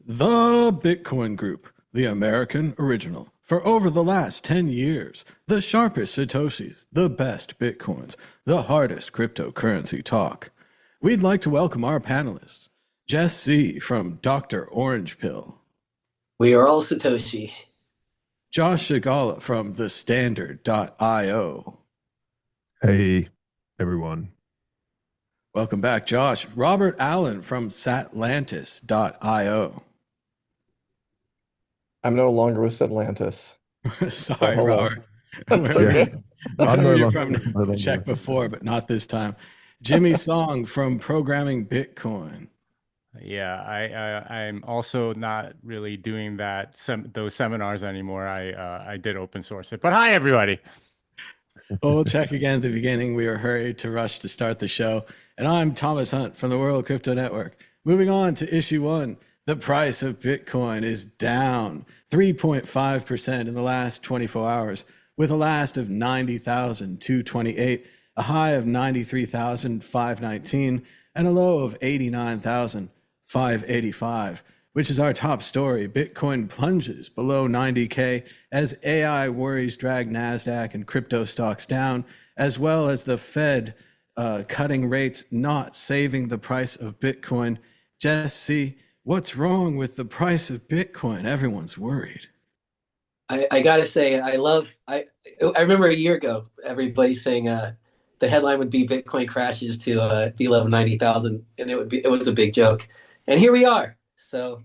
The Bitcoin Group, the American original. For over the last 10 years, the sharpest Satoshis, the best Bitcoins, the hardest cryptocurrency talk. We'd like to welcome our panelists. Jess C. from Dr. Orange Pill. We are all Satoshi. Josh Shigala from thestandard.io. Hey, everyone. Welcome back, Josh. Robert Allen from satlantis.io. I'm no longer with Atlantis. Sorry, hello. Robert. That's okay. I I'm know no you're longer- from no longer check with before, but not this time. Jimmy Song from Programming Bitcoin. Yeah, I'm also not really doing those seminars anymore. I did open source it, but hi everybody. Well, we'll check again at the beginning. We were hurried to rush to start the show. And I'm Thomas Hunt from the World Crypto Network. Moving on to issue one. The price of Bitcoin is down 3.5% in the last 24 hours, with a last of 90,228, a high of 93,519, and a low of 89,585, which is our top story. Bitcoin plunges below 90K as AI worries drag NASDAQ and crypto stocks down, as well as the Fed cutting rates, not saving the price of Bitcoin. Jesse, what's wrong with the price of Bitcoin? Everyone's worried. I gotta say, I remember a year ago, everybody saying the headline would be Bitcoin crashes to below 90,000, and it was a big joke. And here we are. So,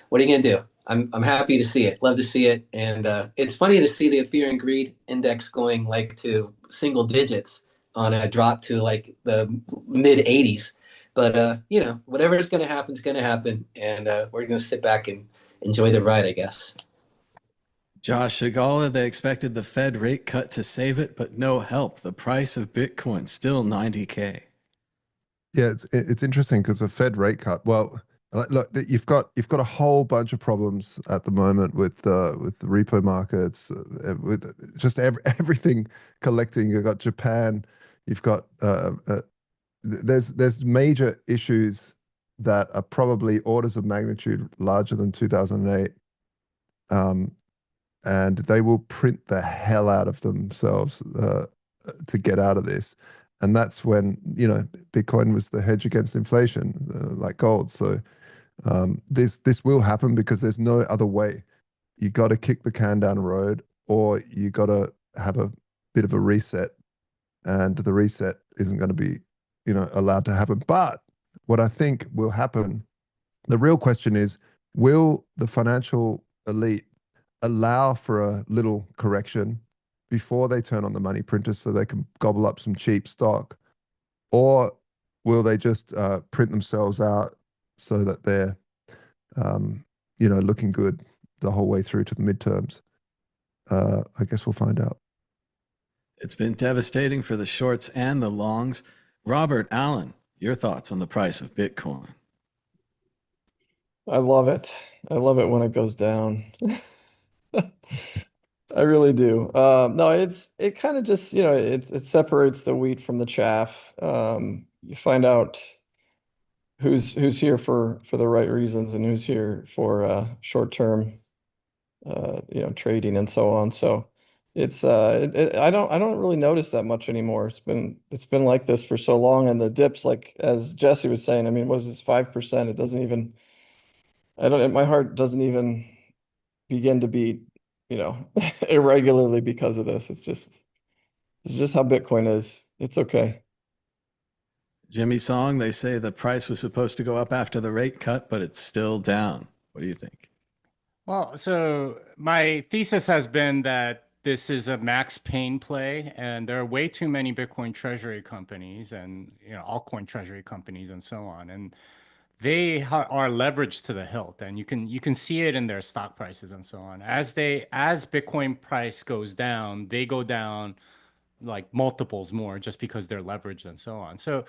what are you gonna do? I'm happy to see it. Love to see it. And it's funny to see the fear and greed index going like to single digits on a drop to like the mid 80s. But whatever is gonna happen is gonna happen, and we're gonna sit back and enjoy the ride, I guess. Josh Shigala, they expected the Fed rate cut to save it, but no help. The price of Bitcoin still 90K. Yeah, it's interesting because the Fed rate cut. Well, look, you've got a whole bunch of problems at the moment with the repo markets, with just everything collecting. You've got Japan. You've got there's major issues that are probably orders of magnitude larger than 2008. And they will print the hell out of themselves to get out of this. And that's when, Bitcoin was the hedge against inflation, like gold. So this will happen because there's no other way. You got to kick the can down the road, or you got to have a bit of a reset. And the reset isn't going to be, allowed to happen. But what I think will happen, the real question is, will the financial elite allow for a little correction before they turn on the money printers so they can gobble up some cheap stock? Or will they just print themselves out so that they're, looking good the whole way through to the midterms? I guess we'll find out. It's been devastating for the shorts and the longs. Robert Allen, your thoughts on the price of Bitcoin? I love it. I love it when it goes down. I really do. No, it kind of just, it separates the wheat from the chaff. You find out who's here for the right reasons and who's here for short-term trading and so on. So it's I don't really notice that much anymore. It's been like this for so long, and the dips, like as Jesse was saying, I mean, what was this 5%? It doesn't even my heart doesn't even begin to beat, irregularly because of this. It's just how Bitcoin is. It's okay. Jimmy Song, they say the price was supposed to go up after the rate cut, but it's still down. What do you think? Well, so my thesis has been that this is a max pain play, and there are way too many Bitcoin treasury companies and altcoin treasury companies and so on, and they are leveraged to the hilt, and you can see it in their stock prices and so on. As Bitcoin price goes down, they go down like multiples more just because they're leveraged and so on. So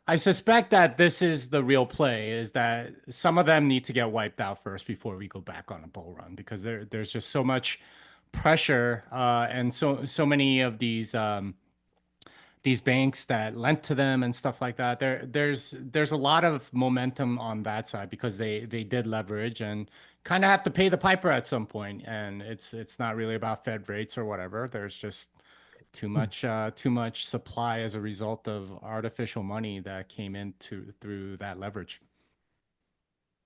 I suspect that this is the real play, is that some of them need to get wiped out first before we go back on a bull run, because there's just so much pressure and so many of these these banks that lent to them and stuff like that. There's a lot of momentum on that side because they did leverage and kind of have to pay the piper at some point. And it's not really about Fed rates or whatever. There's just too much supply as a result of artificial money that came into through that leverage.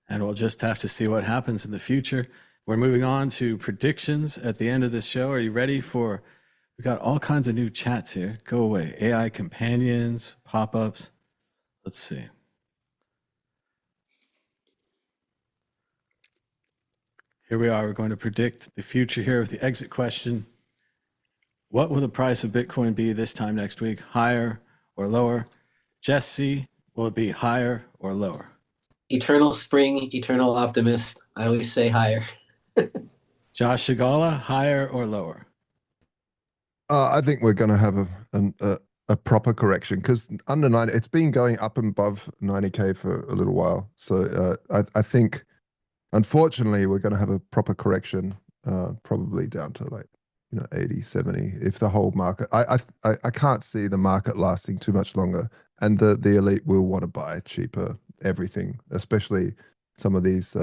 And we'll just have to see what happens in the future. We're moving on to predictions at the end of this show. Are you ready for? We got all kinds of new chats here. Go away. AI companions, pop-ups. Let's see. Here we are. We're going to predict the future here with the exit question. What will the price of Bitcoin be this time next week? Higher or lower? Jesse, will it be higher or lower? Eternal spring, eternal optimist. I always say higher. Josh Shigala, higher or lower? I think we're going to have a proper correction because under 90, it's been going up and above 90K for a little while. So I think, unfortunately, we're going to have a proper correction, probably down to like 80, 70. If the whole market, I can't see the market lasting too much longer, and the elite will want to buy cheaper everything, especially some of these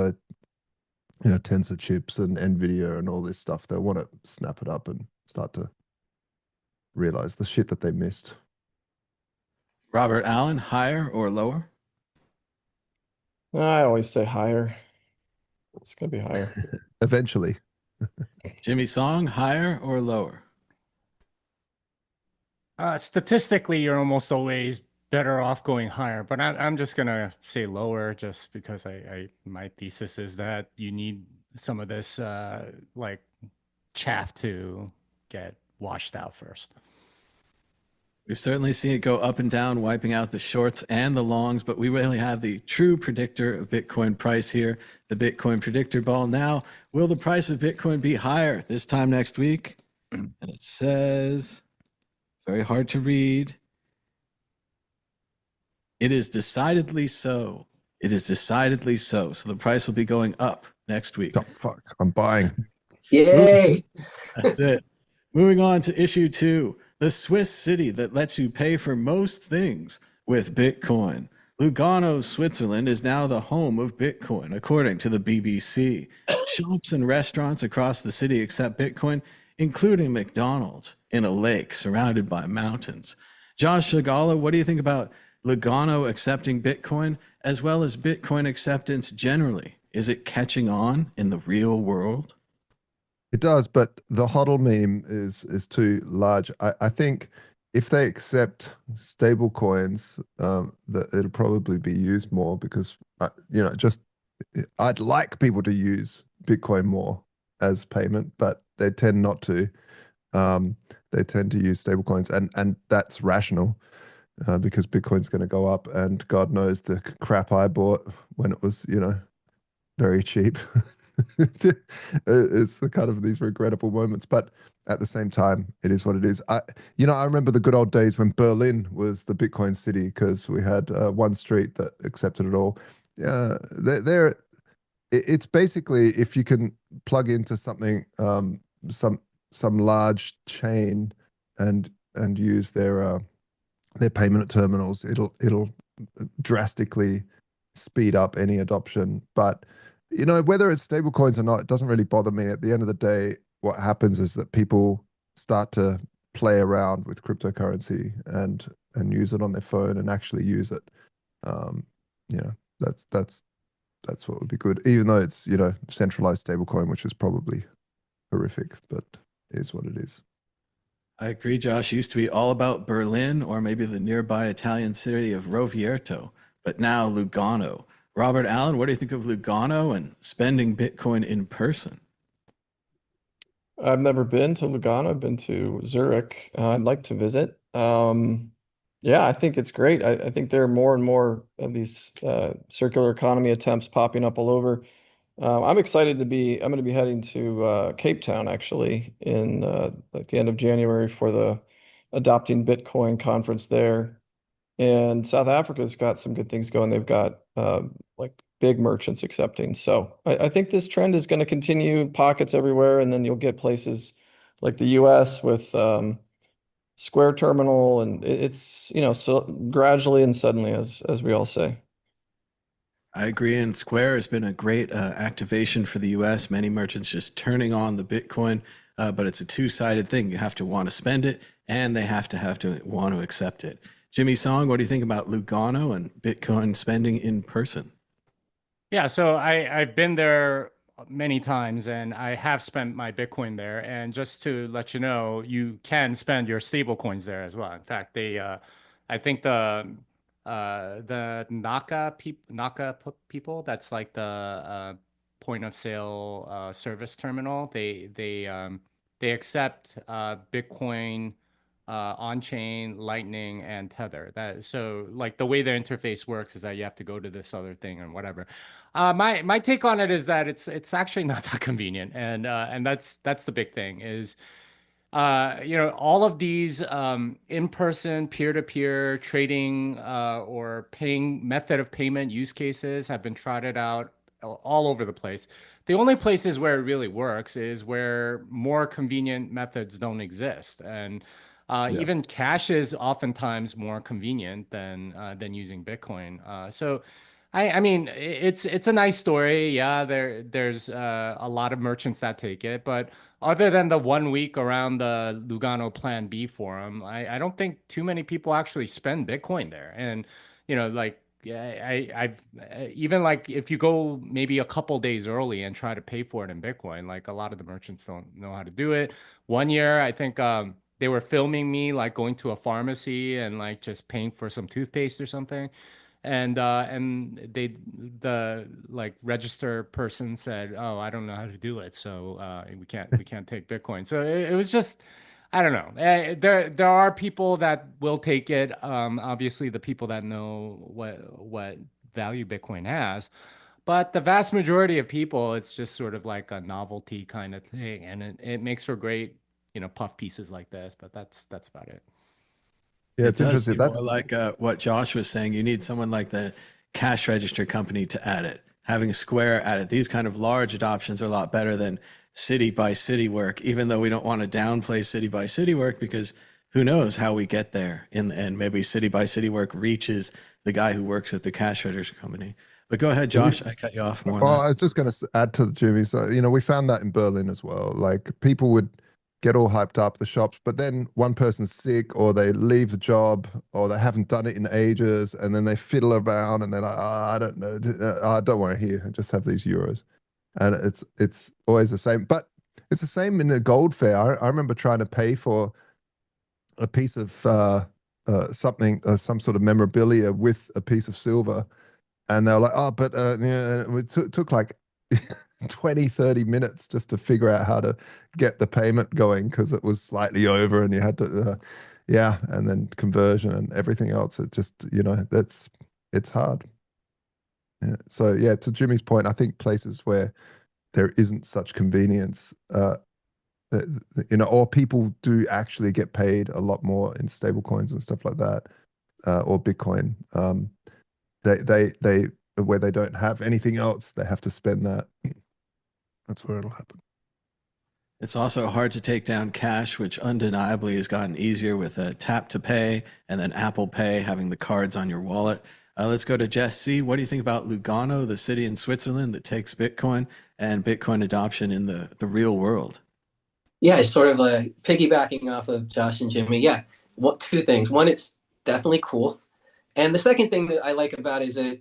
Tensor chips and Nvidia and all this stuff. They'll want to snap it up and start to realize the shit that they missed. Robert Allen, higher or lower? I always say higher. It's gonna be higher. Eventually. Jimmy Song, higher or lower? Statistically, you're almost always better off going higher, but I'm just gonna say lower just because my thesis is that you need some of this like chaff to get washed out first. We've certainly seen it go up and down, wiping out the shorts and the longs, but we really have the true predictor of Bitcoin price here, the Bitcoin predictor ball. Now, will the price of Bitcoin be higher this time next week? And it says, very hard to read. It is decidedly so. It is decidedly so. So the price will be going up next week. Oh, fuck. I'm buying. Yay! That's it. Moving on to issue 2. The Swiss city that lets you pay for most things with Bitcoin. Lugano, Switzerland is now the home of Bitcoin, according to the BBC. Shops and restaurants across the city accept Bitcoin, including McDonald's, in a lake surrounded by mountains. Josh Shigala, what do you think about Lugano accepting Bitcoin, as well as Bitcoin acceptance generally? Is it catching on in the real world? It does, but the HODL meme is too large. I think if they accept stable coins, that it'll probably be used more because, I'd like people to use Bitcoin more as payment, but they tend not to. They tend to use stable coins, and that's rational because Bitcoin's going to go up, and God knows the crap I bought when it was, very cheap. It's kind of these regrettable moments, but at the same time, it is what it is. I remember the good old days when Berlin was the Bitcoin city because we had one street that accepted it all. Yeah, it's basically if you can plug into something, some large chain, and use their payment terminals, it'll drastically speed up any adoption. But whether it's stable coins or not, it doesn't really bother me. At the end of the day, what happens is that people start to play around with cryptocurrency and use it on their phone and actually use it. That's what would be good, even though it's centralized stablecoin, which is probably horrific, but it is what it is. I agree, Josh. It used to be all about Berlin or maybe the nearby Italian city of Rovereto, but now Lugano. Robert Allen, what do you think of Lugano and spending Bitcoin in person? I've never been to Lugano. I've been to Zurich. I'd like to visit. Yeah, I think it's great. I think there are more and more of these circular economy attempts popping up all over. I'm excited I'm going to be heading to Cape Town actually in like the end of January for the Adopting Bitcoin conference there. And South Africa's got some good things going. They've got like big merchants accepting. So I think this trend is going to continue, pockets everywhere, and then you'll get places like the US with Square Terminal, and it's, you know, so gradually and suddenly, as we all say. I agree. And Square has been a great activation for the US. Many merchants just turning on the Bitcoin, but it's a two-sided thing. You have to want to spend it, and they have to want to accept it. Jimmy Song, what do you think about Lugano and Bitcoin spending in person? Yeah, so I've been there many times and I have spent my Bitcoin there. And just to let you know, you can spend your stable coins there as well. In fact, I think the people, that's like the point of sale service terminal. They accept Bitcoin, on chain, Lightning, and Tether. That so like the way their interface works is that you have to go to this other thing and whatever. My take on it is that it's actually not that convenient, and that's the big thing is all of these in-person peer-to-peer trading or paying method of payment use cases have been trotted out all over the place. The only places where it really works is where more convenient methods don't exist, and Yeah. even cash is oftentimes more convenient than using Bitcoin. So I mean, it's a nice story. Yeah, there's a lot of merchants that take it, but other than the 1 week around the Lugano Plan B forum, I don't think too many people actually spend Bitcoin there. And like I've even like if you go maybe a couple days early and try to pay for it in Bitcoin, like a lot of the merchants don't know how to do it. One year, I think they were filming me like going to a pharmacy and like just paying for some toothpaste or something, and the like register person said, "Oh, I don't know how to do it, so we can't take Bitcoin." So it was just, I don't know. There are people that will take it. Obviously, the people that know what value Bitcoin has, but the vast majority of people, it's just sort of like a novelty kind of thing, and it makes for great puff pieces like this. But that's about it. Yeah, It it's does interesting. seem more like what Josh was saying. You need someone like the cash register company to add it. Having Square add it. These kind of large adoptions are a lot better than city by city work, even though we don't want to downplay city by city work because who knows how we get there in the end. Maybe city by city work reaches the guy who works at the cash register company. But go ahead, Josh. I cut you off more on Well, that. I was just going to add to the Jimmy. So, we found that in Berlin as well. Like people would get all hyped up the shops, but then one person's sick or they leave the job or they haven't done it in ages and then they fiddle around and they're like, I don't know. Don't worry here. I just have these euros. And it's always the same. But it's the same in a gold fair. I remember trying to pay for a piece of something, some sort of memorabilia with a piece of silver. And they're like, oh, but yeah, it took like 20-30 minutes just to figure out how to get the payment going because it was slightly over and you had to, yeah, and then conversion and everything else. It just, it's hard. Yeah. So, yeah, to Jimmy's point, I think places where there isn't such convenience, or people do actually get paid a lot more in stable coins and stuff like that, or Bitcoin. They where they don't have anything else, they have to spend that. That's where it'll happen. It's also hard to take down cash, which undeniably has gotten easier with a tap to pay and then Apple Pay having the cards on your wallet. Let's go to Jess C. What do you think about Lugano, the city in Switzerland that takes Bitcoin and Bitcoin adoption in the real world? Yeah, it's sort of piggybacking off of Josh and Jimmy. Yeah, two things. One, it's definitely cool. And the second thing that I like about it is that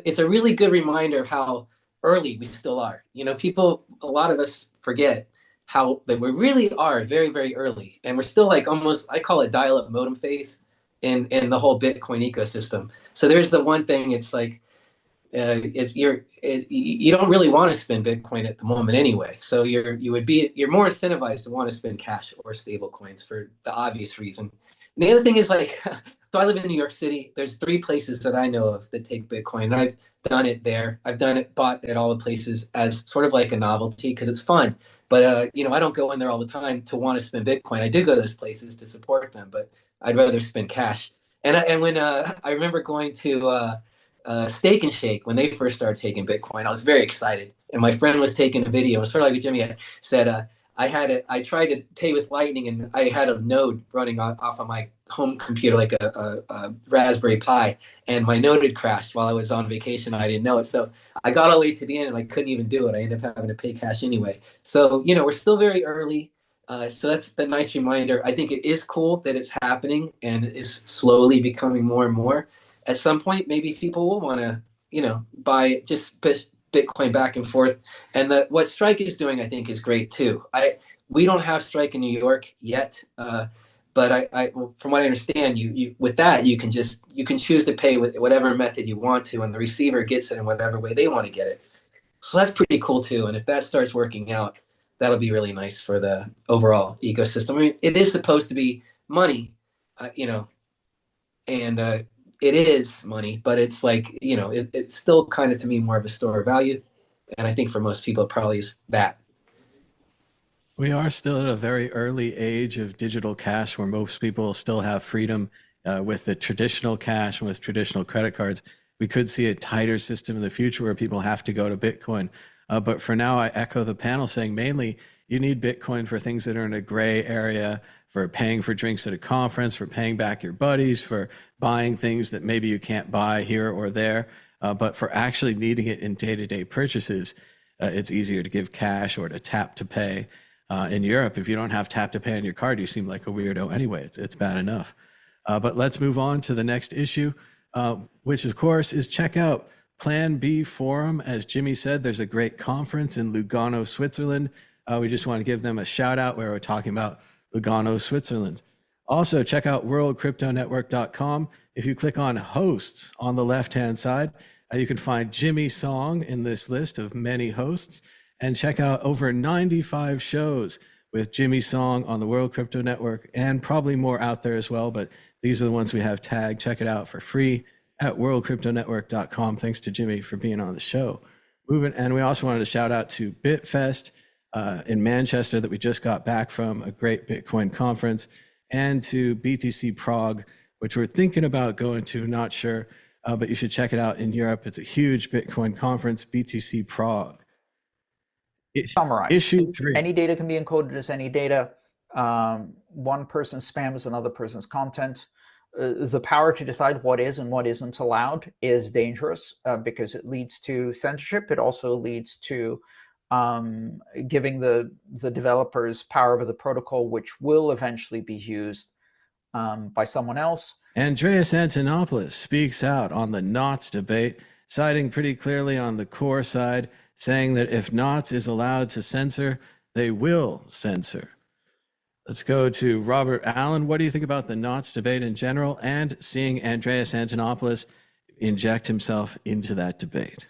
it's a really good reminder of how early we still are. A lot of us forget that we really are very, very early. And we're still like almost, I call it dial-up modem phase in the whole Bitcoin ecosystem. So there's the one thing, it's like, you don't really want to spend Bitcoin at the moment anyway. So you're more incentivized to want to spend cash or stable coins for the obvious reason. And the other thing is like, so I live in New York City. There's 3 places that I know of that take Bitcoin. And I've done it there. Bought at all the places as sort of like a novelty because it's fun. But I don't go in there all the time to want to spend Bitcoin. I do go to those places to support them, but I'd rather spend cash. And when I remember going to Steak and Shake when they first started taking Bitcoin, I was very excited. And my friend was taking a video. It was sort of like what Jimmy had said. I tried to pay with Lightning, and I had a node running off of my home computer, like a Raspberry Pi, and my node had crashed while I was on vacation. I didn't know it, so I got all the way to the end, and I couldn't even do it. I ended up having to pay cash anyway. So we're still very early. So that's a nice reminder. I think it is cool that it's happening and is slowly becoming more and more. At some point, maybe people will want to, buy just Bitcoin back and forth. And what Strike is doing, I think, is great too. We don't have Strike in New York yet, but from what I understand, you with that you can choose to pay with whatever method you want to, and the receiver gets it in whatever way they want to get it. So that's pretty cool too. And if that starts working out, that'll be really nice for the overall ecosystem. I mean, it is supposed to be money, and it is money, but it's like, it's still kind of, to me, more of a store of value. And I think for most people, it probably is that. We are still at a very early age of digital cash where most people still have freedom with the traditional cash and with traditional credit cards. We could see a tighter system in the future where people have to go to Bitcoin. But for now, I echo the panel saying mainly you need Bitcoin for things that are in a gray area, for paying for drinks at a conference, for paying back your buddies, for buying things that maybe you can't buy here or there. But for actually needing it in day-to-day purchases, it's easier to give cash or to tap to pay. In Europe, if you don't have tap to pay on your card, you seem like a weirdo anyway. It's bad enough. But let's move on to the next issue, which of course is check out Plan B Forum. As Jimmy said, there's a great conference in Lugano, Switzerland. We just want to give them a shout out where we're talking about Lugano, Switzerland. Also, check out worldcryptonetwork.com. If you click on hosts on the left-hand side, you can find Jimmy Song in this list of many hosts. And check out over 95 shows with Jimmy Song on the World Crypto Network, and probably more out there as well, but these are the ones we have tagged. Check it out for free at worldcryptonetwork.com. Thanks to Jimmy for being on the show. And we also wanted to shout out to Bitfest in Manchester that we just got back from, a great Bitcoin conference, and to BTC Prague, which we're thinking about going to, not sure, but you should check it out in Europe. It's a huge Bitcoin conference, BTC Prague. Summarize. Issue 3. Any data can be encoded as any data. One person's spam is another person's content. The power to decide what is and what isn't allowed is dangerous because it leads to censorship. It also leads to giving the developers power over the protocol, which will eventually be used by someone else. Andreas Antonopoulos speaks out on the NOTs debate, siding pretty clearly on the core side, saying that if NOTs is allowed to censor, they will censor. Let's go to Robert Allen. What do you think about the NOTs debate in general and seeing Andreas Antonopoulos inject himself into that debate?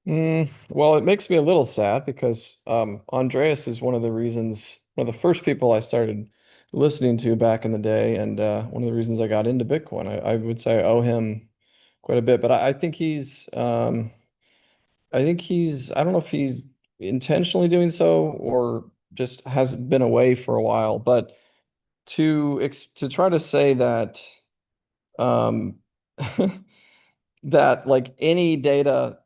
Well, it makes me a little sad because Andreas is one of the first people I started listening to back in the day, and one of the reasons I got into Bitcoin. I would say I owe him quite a bit, but I think I don't know if he's intentionally doing so or just has been away for a while, but to try to say that that like any data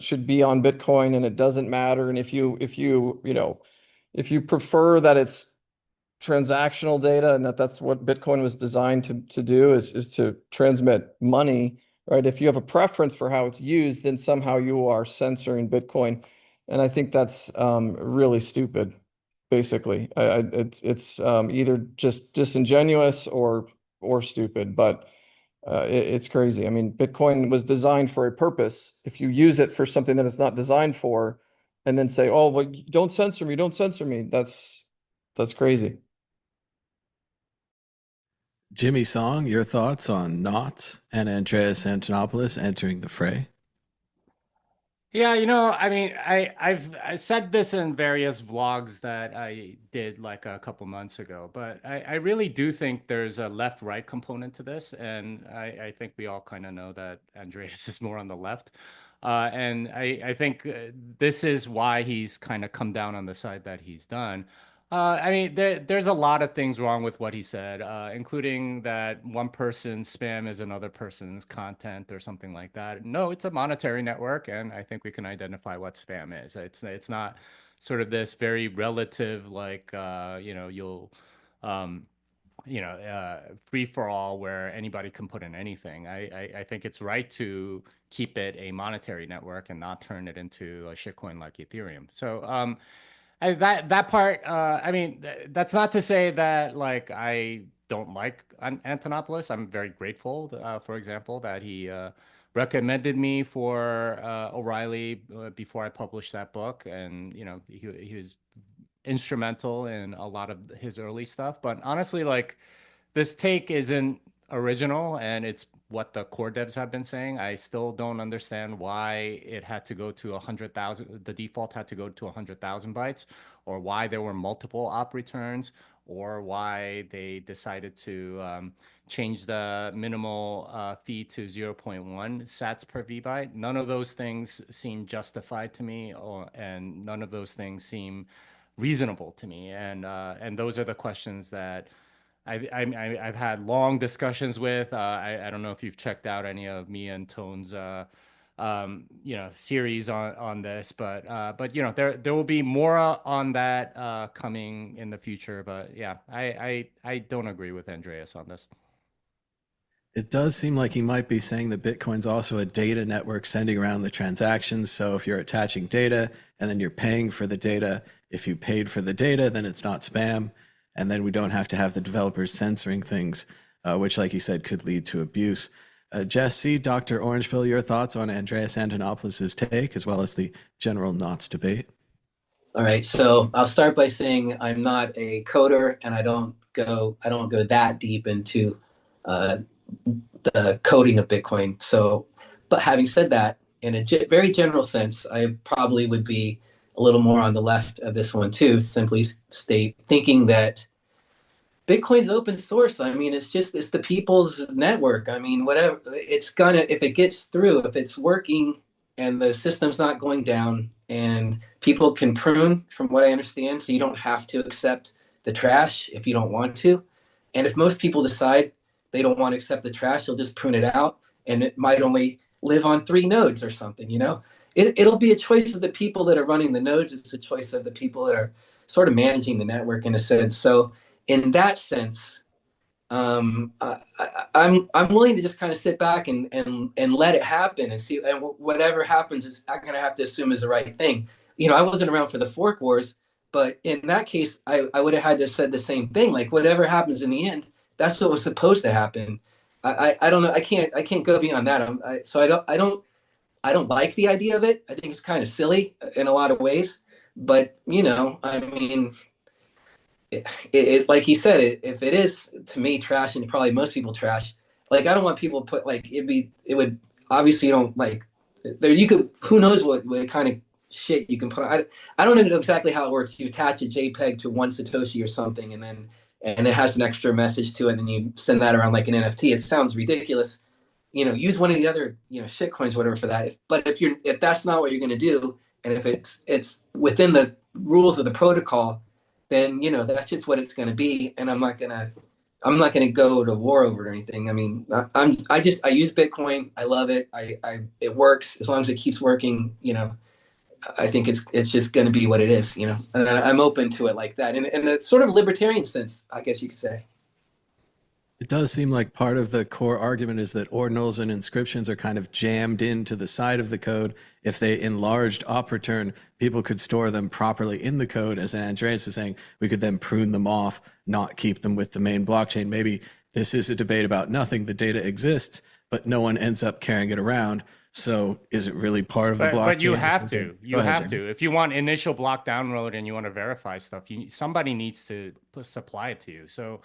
should be on Bitcoin and it doesn't matter, and if you prefer that it's transactional data and that's what Bitcoin was designed to do is to transmit money, right? If you have a preference for how it's used, then somehow you are censoring Bitcoin. And I think that's really stupid, basically. It's either just disingenuous or stupid, but it's crazy. I mean, Bitcoin was designed for a purpose. If you use it for something that it's not designed for, and then say, "Oh, well, don't censor me," that's crazy. Jimmy Song, your thoughts on NOTs and Andreas Antonopoulos entering the fray? Yeah, I mean, I said this in various vlogs that I did like a couple months ago, but I really do think there's a left-right component to this, and I think we all kind of know that Andreas is more on the left. And I think this is why he's kind of come down on the side that he's done. I mean, there's a lot of things wrong with what he said, including that one person's spam is another person's content or something like that. No, it's a monetary network, and I think we can identify what spam is. It's not sort of this very relative, like you'll um, free for all where anybody can put in anything. I think it's right to keep it a monetary network and not turn it into a shitcoin like Ethereum. So that part, I mean, that's not to say that like I don't like Antonopoulos. I'm very grateful, for example, that he recommended me for O'Reilly before I published that book, and he was instrumental in a lot of his early stuff. But honestly, like this take isn't original, and it's what the core devs have been saying. I still don't understand why it had to go to 100,000. The default had to go to 100,000 bytes, or why there were multiple op returns, or why they decided to change the minimal fee to 0.1 sats per vbyte. None of those things seem justified to me, and none of those things seem reasonable to me. And those are the questions that I've had long discussions with. I don't know if you've checked out any of me and Tone's series on this, but there will be more on that coming in the future. But yeah, I don't agree with Andreas on this. It does seem like he might be saying that Bitcoin's also a data network sending around the transactions. So if you're attaching data and then you're paying for the data, if you paid for the data, then it's not spam. And then we don't have to have the developers censoring things, which, like you said, could lead to abuse. Jess C., Dr. Orangepill, your thoughts on Andreas Antonopoulos' take, as well as the general Knots debate? All right, so I'll start by saying I'm not a coder, and I don't go that deep into the coding of Bitcoin. So, but having said that, in a very general sense, I probably would be a little more on the left of this one too. Simply state thinking that Bitcoin's open source. I mean, it's the people's network. I mean, whatever it's gonna, if it gets through, if it's working and the system's not going down, and people can prune, from what I understand, so you don't have to accept the trash if you don't want to. And if most people decide they don't want to accept the trash, they'll just prune it out, and it might only live on 3 nodes or something. It'll be a choice of the people that are running the nodes. It's a choice of the people that are sort of managing the network in a sense. So in that sense, I'm willing to just kind of sit back and let it happen and see, and whatever happens is I'm gonna have to assume is the right thing. I wasn't around for the fork wars, but in that case, I would have had to have said the same thing. Like whatever happens in the end, that's what was supposed to happen. I don't know. I can't go beyond that. So I don't like the idea of it. I think it's kind of silly in a lot of ways. But I mean, it's like he said, if it is to me trash, and probably most people trash, like I don't want people to put like it would obviously, you don't like there, you could, who knows what kind of shit you can put. I don't know exactly how it works. You attach a JPEG to 1 Satoshi or something, and it has an extra message to it, and you send that around like an NFT. It sounds ridiculous. Use one of the other shit coins, whatever, for that. But if that's not what you're going to do, and if it's within the rules of the protocol, then that's just what it's going to be, and I'm not gonna go to war over it or anything. I mean, I use Bitcoin. I love it. It works as long as it keeps working. I think it's just going to be what it is. And I'm open to it like that, in a sort of libertarian sense, I guess you could say. It does seem like part of the core argument is that ordinals and inscriptions are kind of jammed into the side of the code. If they enlarged op return, people could store them properly in the code. As Andreas is saying, we could then prune them off, not keep them with the main blockchain. Maybe this is a debate about nothing. The data exists, but no one ends up carrying it around. So is it really part of the blockchain? But you have to. You have to. If you want initial block download and you want to verify stuff, somebody needs to supply it to you. So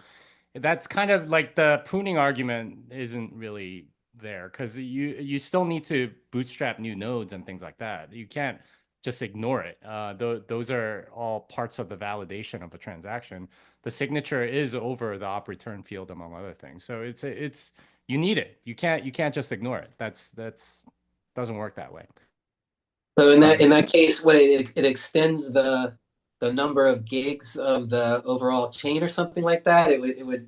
that's kind of like the pruning argument isn't really there, because you still need to bootstrap new nodes and things like that. You can't just ignore it. Those are all parts of the validation of a transaction. The signature is over the op return field, among other things. So it's you need it. You can't just ignore it. That's doesn't work that way. So in that case, what it extends the the number of gigs of the overall chain or something like that?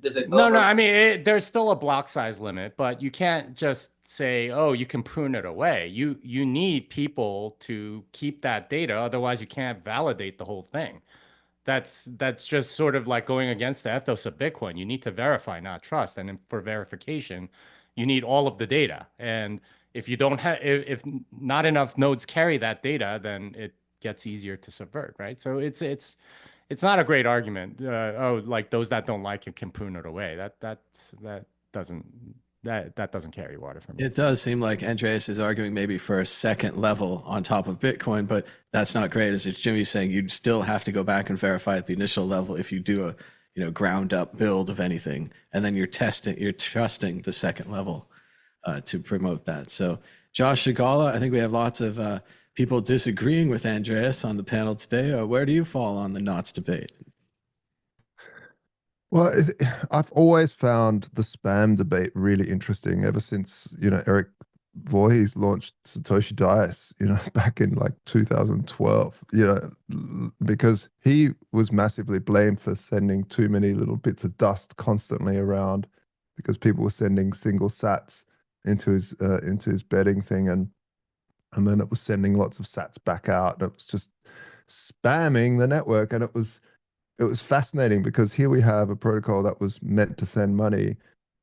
Does it No, I mean, there's still a block size limit, but you can't just say, oh, you can prune it away. You need people to keep that data, otherwise you can't validate the whole thing. That's just sort of like going against the ethos of Bitcoin. You need to verify, not trust. And then for verification, you need all of the data. And if you don't have, if not enough nodes carry that data, then it gets easier to subvert, right? So it's not a great argument. Oh, like those that don't like it can prune it away. That doesn't carry water for me. It does seem like Andreas is arguing maybe for a second level on top of Bitcoin, but that's not great. As Jimmy's saying, you'd still have to go back and verify at the initial level if you do a ground up build of anything, and then you're trusting the second level to promote that. So Josh Shigala, I think we have lots of people disagreeing with Andreas on the panel today. Where do you fall on the NOTS debate? Well, I've always found the spam debate really interesting ever since, Eric Voorhees launched Satoshi Dice, back in like 2012, because he was massively blamed for sending too many little bits of dust constantly around because people were sending single sats into his betting thing. And then it was sending lots of sats back out. It was just spamming the network. And it was fascinating because here we have a protocol that was meant to send money,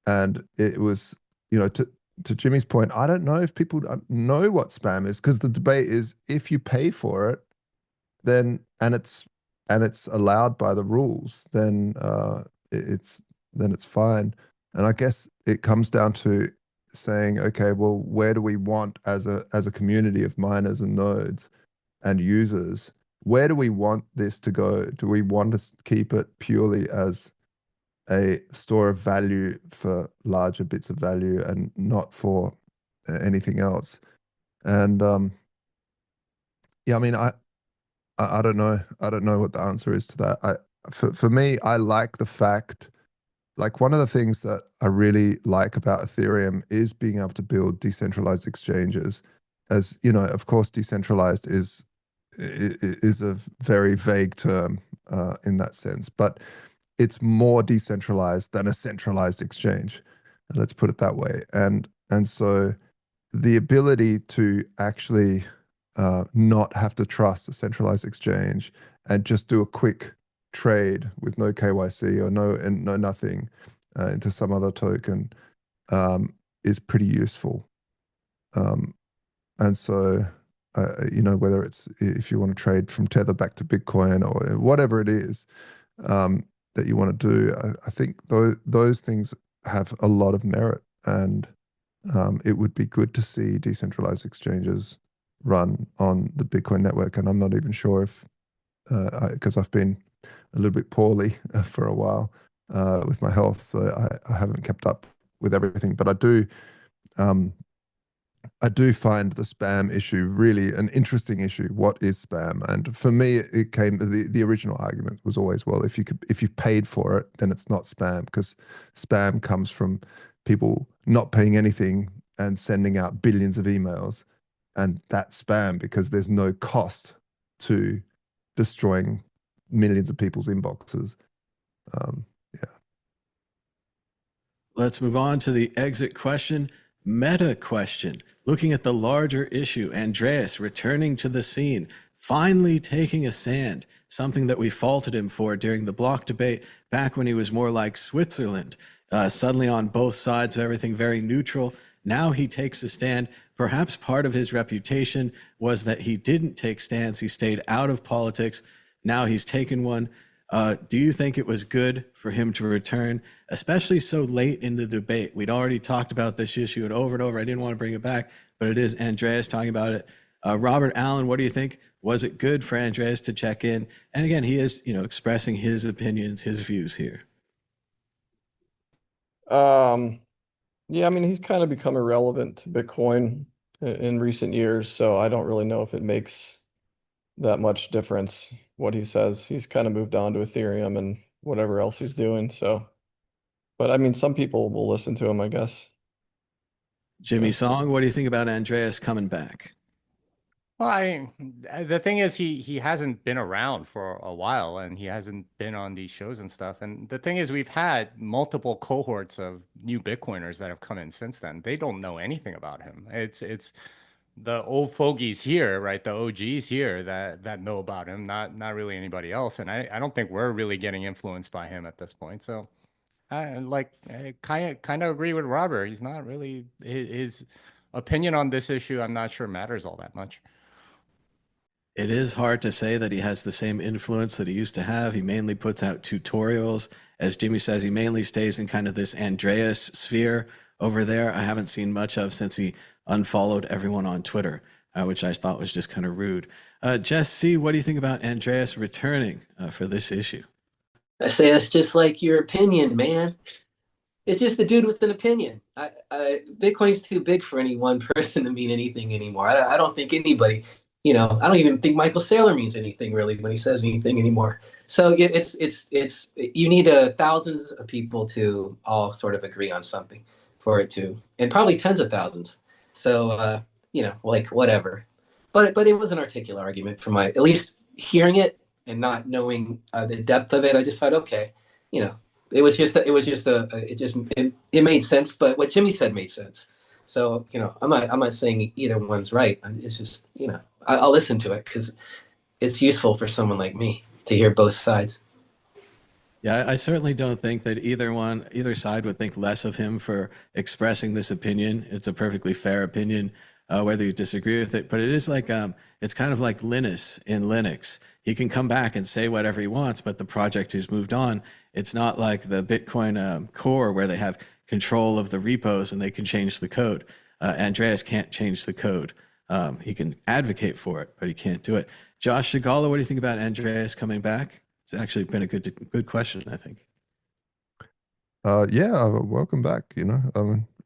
and it was, to Jimmy's point, I don't know if people know what spam is, because the debate is if you pay for it, then and it's allowed by the rules, then it's fine. And I guess it comes down to saying, okay, well, where do we want as a community of miners and nodes and users? Where do we want this to go? Do we want to keep it purely as a store of value for larger bits of value and not for anything else? And yeah, I mean, I don't know. I don't know what the answer is to that. For me, I like the fact, like one of the things that I really like about Ethereum is being able to build decentralized exchanges. As of course, decentralized is a very vague term in that sense, but it's more decentralized than a centralized exchange. Let's put it that way. And so the ability to actually not have to trust a centralized exchange and just do a quick trade with no KYC or no nothing into some other token is pretty useful. And so whether it's if you want to trade from Tether back to Bitcoin or whatever it is that you want to do, I think those things have a lot of merit, and it would be good to see decentralized exchanges run on the Bitcoin network. And I'm not even sure if, because I've been a little bit poorly for a while with my health, so I haven't kept up with everything, but I do find the spam issue really an interesting issue. What is spam? And for me, it came the original argument was always, well, if you've paid for it, then it's not spam, because spam comes from people not paying anything and sending out billions of emails, and that's spam because there's no cost to destroying millions of people's inboxes. Yeah. Let's move on to the exit question. Meta question. Looking at the larger issue, Andreas returning to the scene, finally taking a stand, something that we faulted him for during the block debate back when he was more like Switzerland, suddenly on both sides of everything, very neutral. Now he takes a stand. Perhaps part of his reputation was that he didn't take stands. He stayed out of politics. Now he's taken one. Do you think it was good for him to return, especially so late in the debate? We'd already talked about this issue and over. I didn't want to bring it back, but it is Andreas talking about it. Robert Allen, what do you think? Was it good for Andreas to check in? And again, he is, expressing his opinions, his views here. Yeah, I mean, he's kind of become irrelevant to Bitcoin in recent years, so I don't really know if it makes that much difference what he says. He's kind of moved on to Ethereum and whatever else he's doing. So, but I mean, some people will listen to him, I guess. Jimmy Song, what do you think about Andreas coming back? Well, the thing is, he hasn't been around for a while, and he hasn't been on these shows and stuff. And the thing is, we've had multiple cohorts of new Bitcoiners that have come in since then. They don't know anything about him. It's the old fogies here, right? The OGs here that know about him, not really anybody else. And I don't think we're really getting influenced by him at this point. So I kind of agree with Robert. He's not really his opinion on this issue. I'm not sure matters all that much. It is hard to say that he has the same influence that he used to have. He mainly puts out tutorials. As Jimmy says, he mainly stays in kind of this Andreas sphere over there. I haven't seen much of since he unfollowed everyone on Twitter, which I thought was just kind of rude. Jess C., what do you think about Andreas returning for this issue? I say that's just like your opinion, man. It's just a dude with an opinion. Bitcoin's too big for any one person to mean anything anymore. I don't think anybody, I don't even think Michael Saylor means anything really when he says anything anymore. So it's you need thousands of people to all sort of agree on something for it to, and probably tens of thousands. So like whatever. But it was an articulate argument for at least hearing it and not knowing the depth of it. I just thought, okay, it made sense. But what Jimmy said made sense. So I'm not saying either one's right. It's just I'll listen to it because it's useful for someone like me to hear both sides. Yeah, I certainly don't think that either side would think less of him for expressing this opinion. It's a perfectly fair opinion, whether you disagree with it. But it is like it's kind of like Linus in Linux. He can come back and say whatever he wants, but the project has moved on. It's not like the Bitcoin core where they have control of the repos and they can change the code. Andreas can't change the code. He can advocate for it, but he can't do it. Josh Shigala, what do you think about Andreas coming back? It's actually been a good question, I think. Welcome back.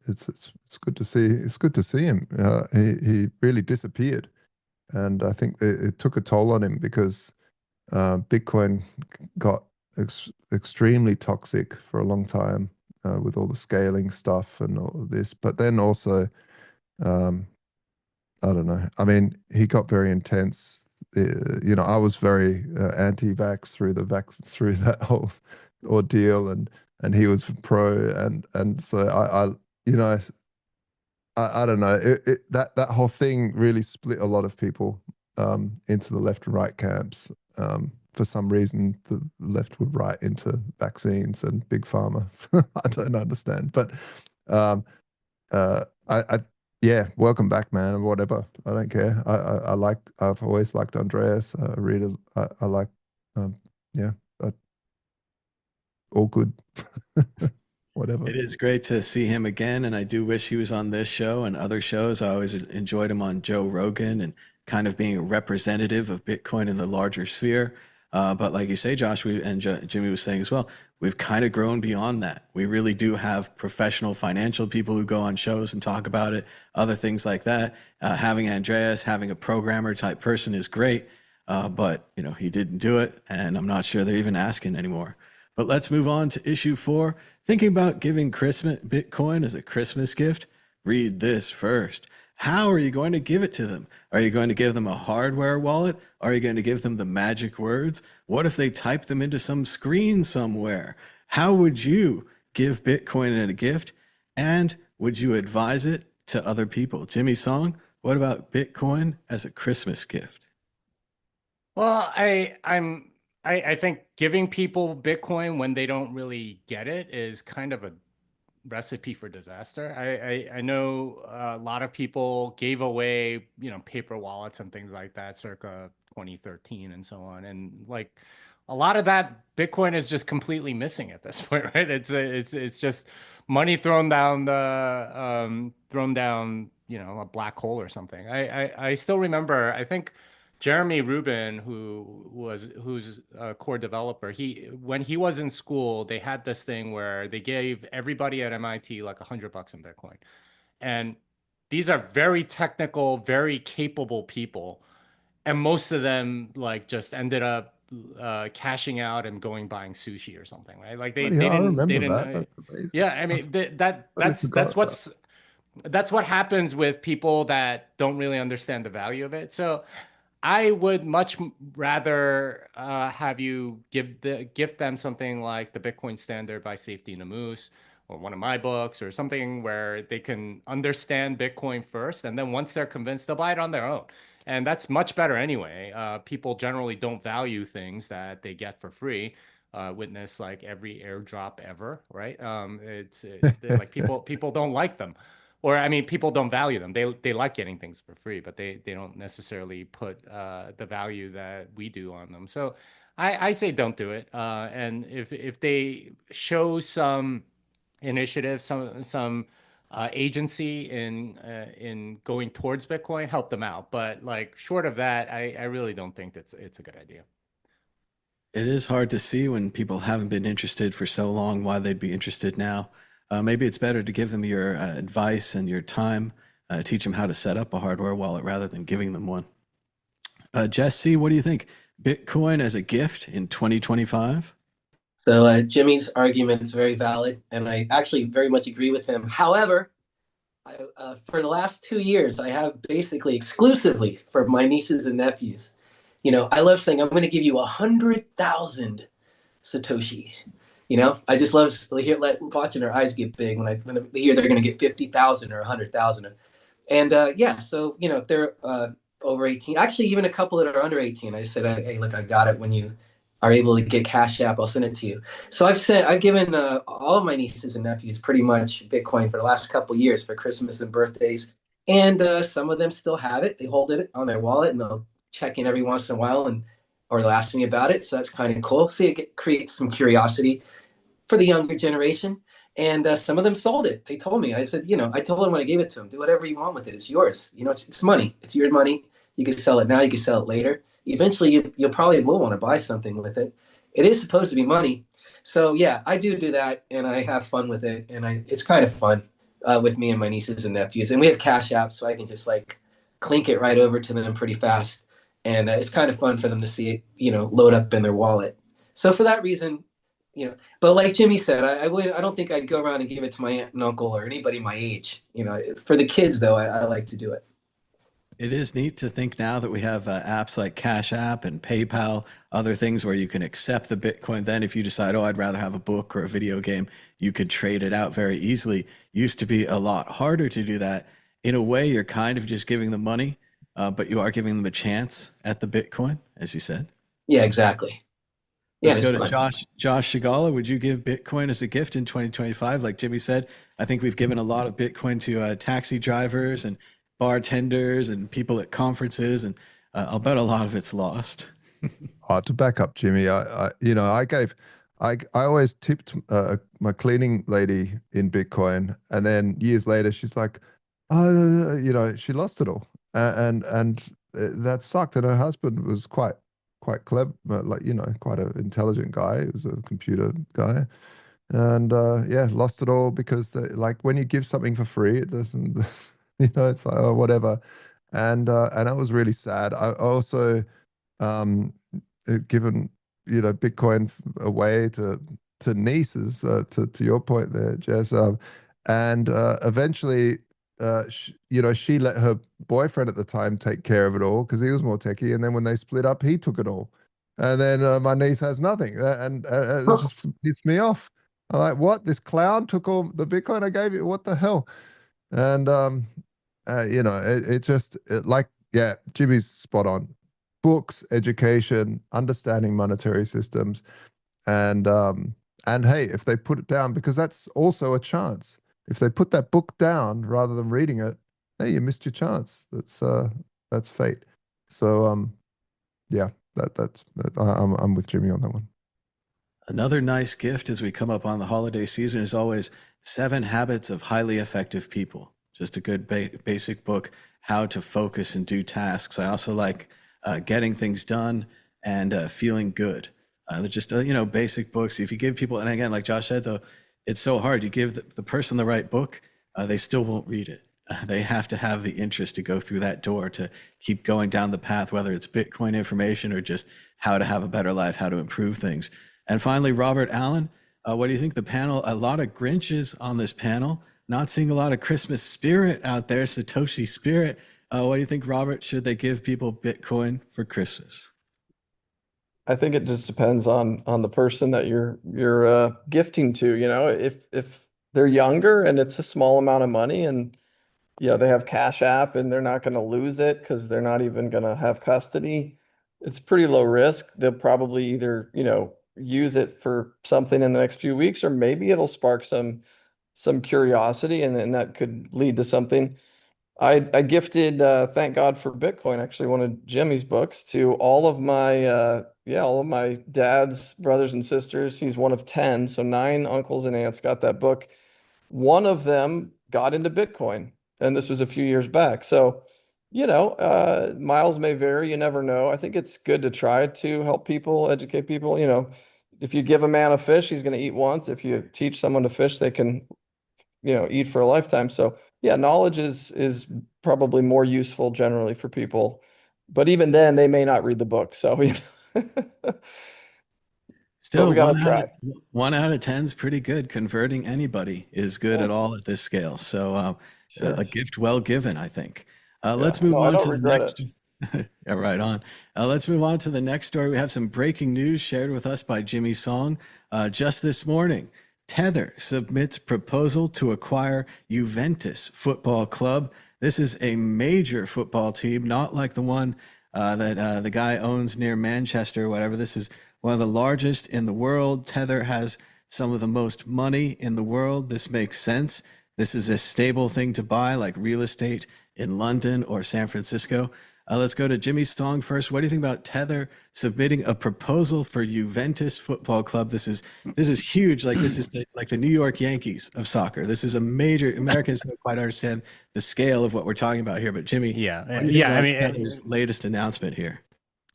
It's good to see. It's good to see him. He really disappeared, and I think it took a toll on him because Bitcoin got extremely toxic for a long time with all the scaling stuff and all of this. But then also, I don't know. I mean, he got very intense. I was very anti-vax through that whole ordeal, and he was pro, and so I don't know. That whole thing really split a lot of people into the left and right camps. For some reason, the left would write into vaccines and big pharma. I don't understand, but yeah, welcome back, man, or whatever. I don't care. I've always liked Andreas. I like, all good. Whatever. It is great to see him again, and I do wish he was on this show and other shows. I always enjoyed him on Joe Rogan and kind of being a representative of Bitcoin in the larger sphere. But like you say, Josh, and Jimmy was saying as well, we've kind of grown beyond that. We really do have professional financial people who go on shows and talk about it, other things like that. Having Andreas, having a programmer type person is great, but he didn't do it, and I'm not sure they're even asking anymore. But let's move on to issue 4. Thinking about giving Bitcoin as a Christmas gift? Read this first. How are you going to give it to them? Are you going to give them a hardware wallet? Are you going to give them the magic words? What if they type them into some screen somewhere? How would you give Bitcoin as a gift? And would you advise it to other people? Jimmy Song, what about Bitcoin as a Christmas gift? Well, I think giving people Bitcoin when they don't really get it is kind of a recipe for disaster. I know a lot of people gave away, paper wallets and things like that circa 2013 and so on. And like a lot of that Bitcoin is just completely missing at this point, right? It's just money thrown down a black hole or something. I still remember, I think Jeremy Rubin, who's a core developer, when he was in school, they had this thing where they gave everybody at MIT like $100 in Bitcoin. And these are very technical, very capable people. And most of them like just ended up cashing out and buying sushi or something, right? Like they I didn't remember they didn't that. That's amazing. yeah, I mean Totally forgot that's about what's that's what happens with people that don't really understand the value of it. So I would much rather have you give them something like the Bitcoin Standard by Safety Namus, or one of my books, or something where they can understand Bitcoin first, and then once they're convinced, they'll buy it on their own. And that's much better anyway. People generally don't value things that they get for free. Witness like every airdrop ever, right? Like people don't like them. Or I mean, people don't value them. They like getting things for free, but they don't necessarily put the value that we do on them. So I say don't do it. And if they show some initiative, some agency in going towards Bitcoin, help them out. But like short of that, I really don't think it's a good idea. It is hard to see when people haven't been interested for so long why they'd be interested now. Maybe it's better to give them your advice and your time, teach them how to set up a hardware wallet rather than giving them one. Jess C., what do you think? Bitcoin as a gift in 2025? So Jimmy's argument is very valid, and I actually very much agree with him. However, for the last 2 years, I have basically exclusively for my nieces and nephews, I love saying I'm going to give you 100,000 Satoshi. I just love watching their eyes get big when they hear they're going to get 50,000 or 100,000. And so if they're over 18, actually even a couple that are under 18, I just said, hey, look, I got it. When you are able to get Cash App, I'll send it to you. So I've given all of my nieces and nephews pretty much Bitcoin for the last couple of years for Christmas and birthdays. And some of them still have it. They hold it on their wallet, and they'll check in every once in a while, or they'll ask me about it. So that's kind of cool. See, it creates some curiosity for the younger generation. And some of them sold it. They told me. I said, I told them when I gave it to them, do whatever you want with it. It's yours. It's money. It's your money. You can sell it now. You can sell it later. Eventually, you'll probably will want to buy something with it. It is supposed to be money. So yeah, I do that, and I have fun with it, and it's kind of fun with me and my nieces and nephews. And we have Cash App, so I can just like clink it right over to them pretty fast, and it's kind of fun for them to see it, load up in their wallet. So for that reason, but like Jimmy said, I don't think I'd go around and give it to my aunt and uncle or anybody my age. For the kids though, I like to do it. It is neat to think now that we have apps like Cash App and PayPal, other things where you can accept the Bitcoin. Then if you decide, I'd rather have a book or a video game, you could trade it out very easily. Used to be a lot harder to do that. In a way, you're kind of just giving them money, but you are giving them a chance at the Bitcoin, as you said. Yeah, exactly. Let's go to Josh Shigala. Would you give Bitcoin as a gift in 2025? Like Jimmy said, I think we've given a lot of Bitcoin to taxi drivers and bartenders and people at conferences, and I'll bet a lot of it's lost. To back up Jimmy, I always tipped my cleaning lady in Bitcoin, and then years later she's like, she lost it all, and that sucked. And her husband was quite clever, quite an intelligent guy. He was a computer guy, and lost it all because like when you give something for free, it doesn't. It's like, oh, whatever. And it was really sad. I also given, Bitcoin away to nieces, to your point there, Jess. And eventually, she let her boyfriend at the time take care of it all because he was more techie. And then when they split up, he took it all. And then my niece has nothing. And it just pissed me off. I'm like, what? This clown took all the Bitcoin I gave you? What the hell? And Jimmy's spot on. Books, education, understanding monetary systems, and hey, if they put it down, because that's also a chance. If they put that book down rather than reading it, hey, you missed your chance. That's fate. So I'm with Jimmy on that one. Another nice gift as we come up on the holiday season is always 7 Habits of Highly Effective People. Just a good basic book, how to focus and do tasks. I also like getting things done and feeling good. They're just, basic books. If you give people, and again, like Josh said, though, it's so hard. You give the person the right book, they still won't read it. They have to have the interest to go through that door to keep going down the path, whether it's Bitcoin information or just how to have a better life, how to improve things. And finally, Robert Allen, what do you think? The panel, a lot of Grinches on this panel. not seeing a lot of Christmas spirit out there, Satoshi spirit. What do you think, Robert? Should they give people Bitcoin for Christmas? I think it just depends on the person that you're gifting to. You know, if they're younger and it's a small amount of money, and you know they have Cash App and they're not going to lose it because they're not even going to have custody, it's pretty low risk. They'll probably either, you know, use it for something in the next few weeks, or maybe it'll spark some curiosity, and then that could lead to something. I gifted Thank God for Bitcoin, actually one of Jimmy's books, to all of my all of my dad's brothers and sisters. He's one of 10, so 9 uncles and aunts got that book. One of them got into Bitcoin, and this was a few years back. So, you know, miles may vary, you never know. I think it's good to try to help people, educate people. You know, if you give a man a fish, he's going to eat once. If you teach someone to fish, they can, you know, eat for a lifetime. So yeah, knowledge is probably more useful generally for people, but even then they may not read the book. So you know, but Still, we gotta try. 1 out of 10 is pretty good. Converting anybody is good Yeah, at all at this scale. So sure. a gift well given, I think. Let's Yeah, move no, I on don't to the regret it. next. Yeah, right on. Let's move on to the next story. We have some breaking news shared with us by Jimmy Song just this morning. Tether submits proposal to acquire Juventus Football Club. This is a major football team, not like the one that the guy owns near Manchester, whatever. This is one of the largest in the world. Tether has some of the most money in the world. This makes sense. This is a stable thing to buy, like real estate in London or San Francisco. Let's go to Jimmy Song first. What do you think about Tether submitting a proposal for Juventus Football Club? This is huge. Like this is like the New York Yankees of soccer. This is a major. Americans don't quite understand the scale of what we're talking about here. But Jimmy, what do you think about Tether's latest announcement here?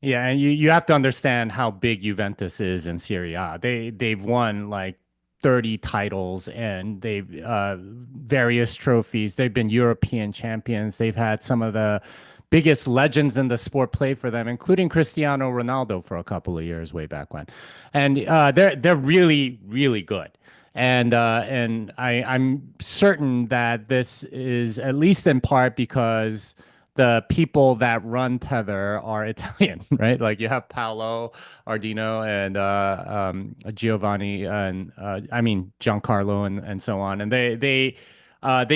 Yeah, and you have to understand how big Juventus is in Serie A. They've won like 30 titles, and they've various trophies. They've been European champions. They've had some of the biggest legends in the sport play for them, including Cristiano Ronaldo for a couple of years way back when. And they're really, really good. And I'm certain that this is at least in part because the people that run Tether are Italian, right? Like you have Paolo Ardino and Giovanni and I mean Giancarlo and so on, and they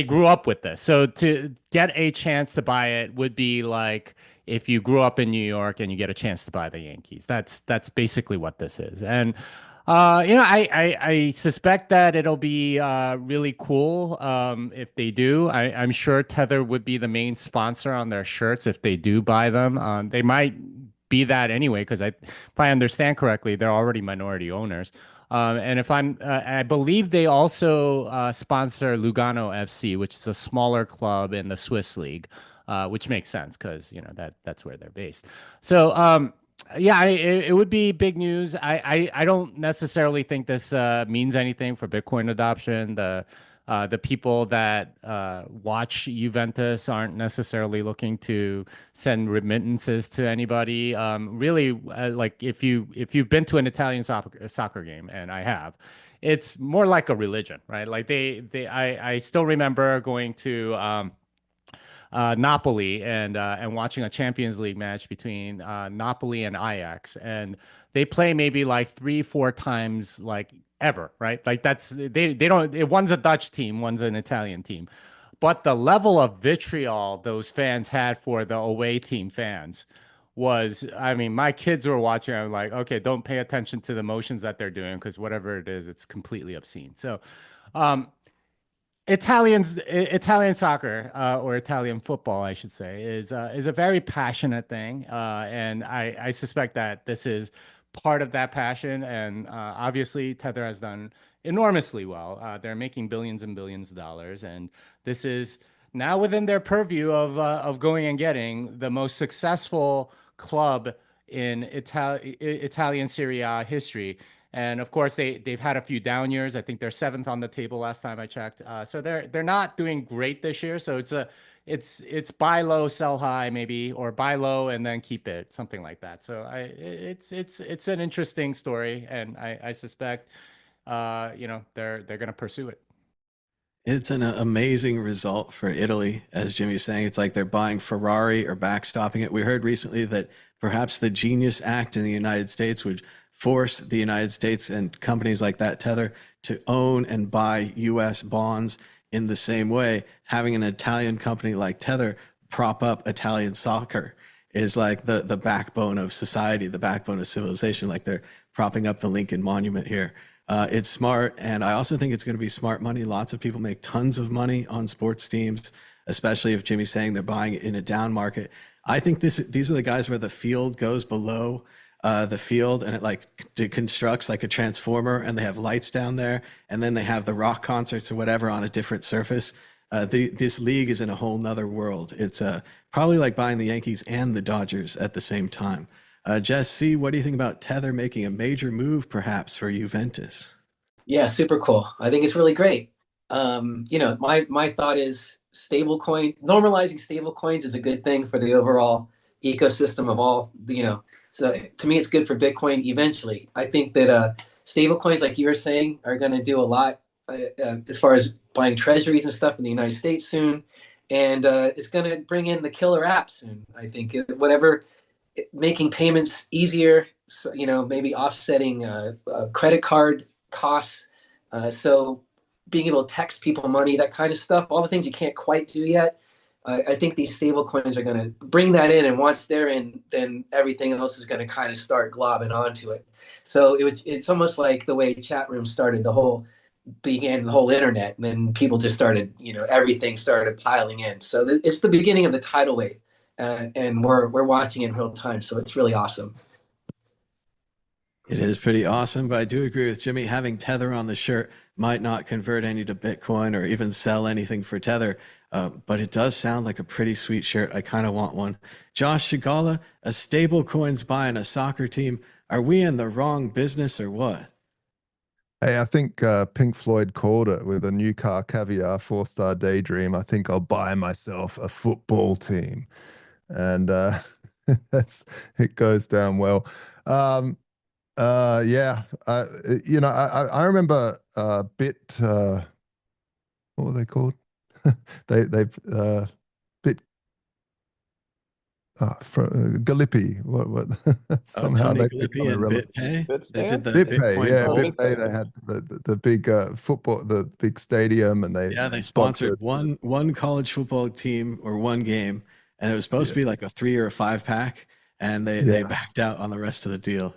grew up with this. So to get a chance to buy it would be like if you grew up in New York and you get a chance to buy the Yankees. That's basically what this is, and. You know, I suspect that it'll be really cool if they do. I'm sure Tether would be the main sponsor on their shirts if they do buy them. They might be that anyway, because if I understand correctly, they're already minority owners. And if I believe they also sponsor Lugano FC, which is a smaller club in the Swiss league, which makes sense because you know that's where they're based. So. Yeah, it would be big news. I don't necessarily think this means anything for Bitcoin adoption. The people that watch Juventus aren't necessarily looking to send remittances to anybody. Really, like if you've been to an Italian soccer game, and I have, it's more like a religion, right? Like I still remember going to. Napoli and watching a Champions League match between Napoli and Ajax, and they play maybe like 3-4 times like ever, right? Like that's they don't. One's a Dutch team, one's an Italian team, but the level of vitriol those fans had for the away team fans was, I mean, my kids were watching. I'm like, okay, don't pay attention to the motions that they're doing because whatever it is, it's completely obscene. So. Um, Italian soccer or Italian football, I should say, is a very passionate thing, and I suspect that this is part of that passion. And obviously, Tether has done enormously well. They're making billions and billions of dollars, and this is now within their purview of going and getting the most successful club in Italian Serie A history. And of course, they've had a few down years. I think they're 7th on the table last time I checked. So they're not doing great this year. So it's buy low, sell high, maybe, or buy low and then keep it, something like that. So it's an interesting story, and I suspect you know they're going to pursue it. It's an amazing result for Italy, as Jimmy's saying. It's like they're buying Ferrari or backstopping it. We heard recently that perhaps the Genius Act in the United States would force the United States and companies like that, Tether, to own and buy US bonds in the same way. Having an Italian company like Tether prop up Italian soccer is like the backbone of society, the backbone of civilization, like they're propping up the Lincoln Monument here. It's smart, and I also think it's going to be smart money. Lots of people make tons of money on sports teams, especially if Jimmy's saying they're buying it in a down market. I think these are the guys where the field goes below the field, and it like constructs like a transformer, and they have lights down there, and then they have the rock concerts or whatever on a different surface. This league is in a whole nother world. It's probably like buying the Yankees and the Dodgers at the same time. Jess C., what do you think about Tether making a major move perhaps for Juventus? Yeah, super cool. I think it's really great. My thought is normalizing stable coins is a good thing for the overall ecosystem of all, so to me, it's good for Bitcoin eventually. I think that stable coins, like you were saying, are going to do a lot as far as buying treasuries and stuff in the United States soon. And it's going to bring in the killer app soon. I think whatever, making payments easier, maybe offsetting credit card costs. So being able to text people money, that kind of stuff, all the things you can't quite do yet. I think these stable coins are going to bring that in, and once they're in, then everything else is going to kind of start globbing onto it. So it's almost like the way chat rooms started, began the whole internet, and then people just started, everything started piling in. So it's the beginning of the tidal wave, and we're watching it in real time. So it's really awesome. It is pretty awesome, but I do agree with Jimmy. Having Tether on the shirt might not convert any to Bitcoin or even sell anything for Tether, but it does sound like a pretty sweet shirt. I kind of want one. Josh Shigala, a stable coin's buying a soccer team. Are we in the wrong business or what? Hey, I think Pink Floyd called it with a new car, Caviar, 4-star daydream. I think I'll buy myself a football team. And it goes down well. Yeah, I remember what were they called? they've Bit from Gallippi. What somehow Tony they Gallippi and BitPay. They did the BitPay, yeah, Bowl. BitPay. They had the big football, the big stadium, and they sponsored one college football team or one game, and it was supposed to be like a 3 or a 5-pack, and they backed out on the rest of the deal.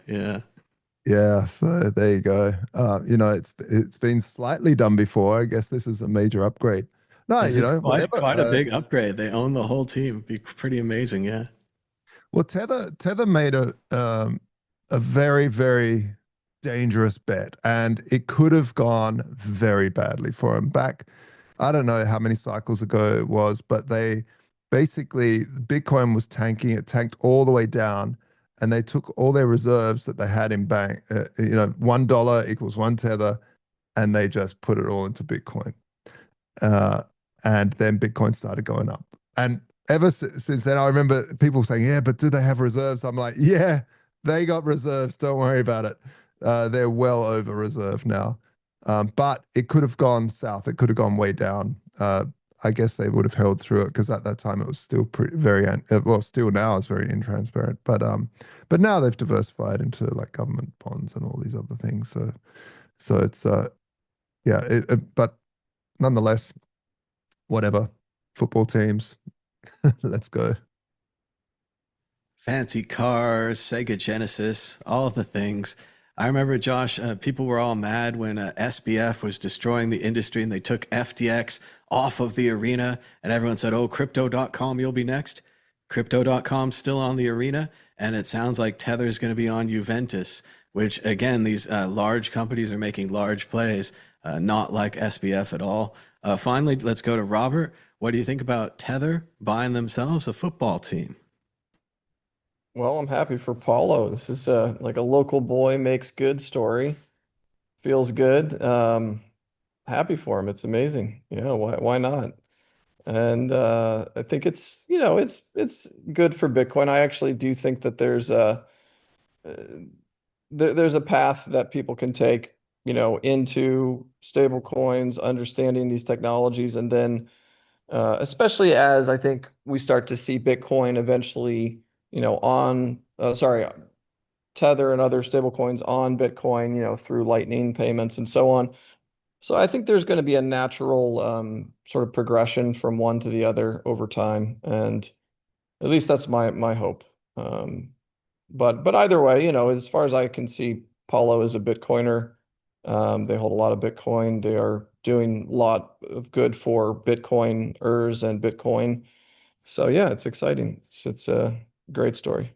Yeah, so there you go. It's been slightly done before. I guess this is a major upgrade. No, It's quite a big upgrade. They own the whole team. Be pretty amazing, yeah. Well, Tether made a very, very dangerous bet, and it could have gone very badly for him. Back, I don't know how many cycles ago it was, but they basically, Bitcoin was tanking. It tanked all the way down, and they took all their reserves that they had in bank. $1 equals 1 Tether, and they just put it all into Bitcoin. And then Bitcoin started going up. And ever since then, I remember people saying, yeah, but do they have reserves? I'm like, yeah, they got reserves. Don't worry about it. They're well over reserve now. But it could have gone south. It could have gone way down. I guess they would have held through it because at that time it was still still now it's very intransparent. But now they've diversified into like government bonds and all these other things. So it's but nonetheless, whatever. Football teams, let's go. Fancy cars, Sega Genesis, all of the things. I remember, Josh, people were all mad when SBF was destroying the industry and they took FTX off of the arena, and everyone said, oh, crypto.com, you'll be next. Crypto.com still on the arena, and it sounds like Tether is going to be on Juventus, which, again, these large companies are making large plays, not like SBF at all. Finally, let's go to Robert. What do you think about Tether buying themselves a football team? Well, I'm happy for Paulo. This is like a local boy makes good story. Feels good. Happy for him. It's amazing. Why not? And I think it's good for Bitcoin. I actually do think that there's a path that people can take, into stable coins, understanding these technologies, and then especially as I think we start to see Bitcoin eventually, on Tether and other stable coins on Bitcoin, through Lightning payments and so on. So I think there's going to be a natural sort of progression from one to the other over time, and at least that's my hope. But either way, as far as I can see, Paulo is a Bitcoiner. They hold a lot of Bitcoin. They are doing a lot of good for Bitcoiners and Bitcoin. So yeah, it's exciting. It's a great story.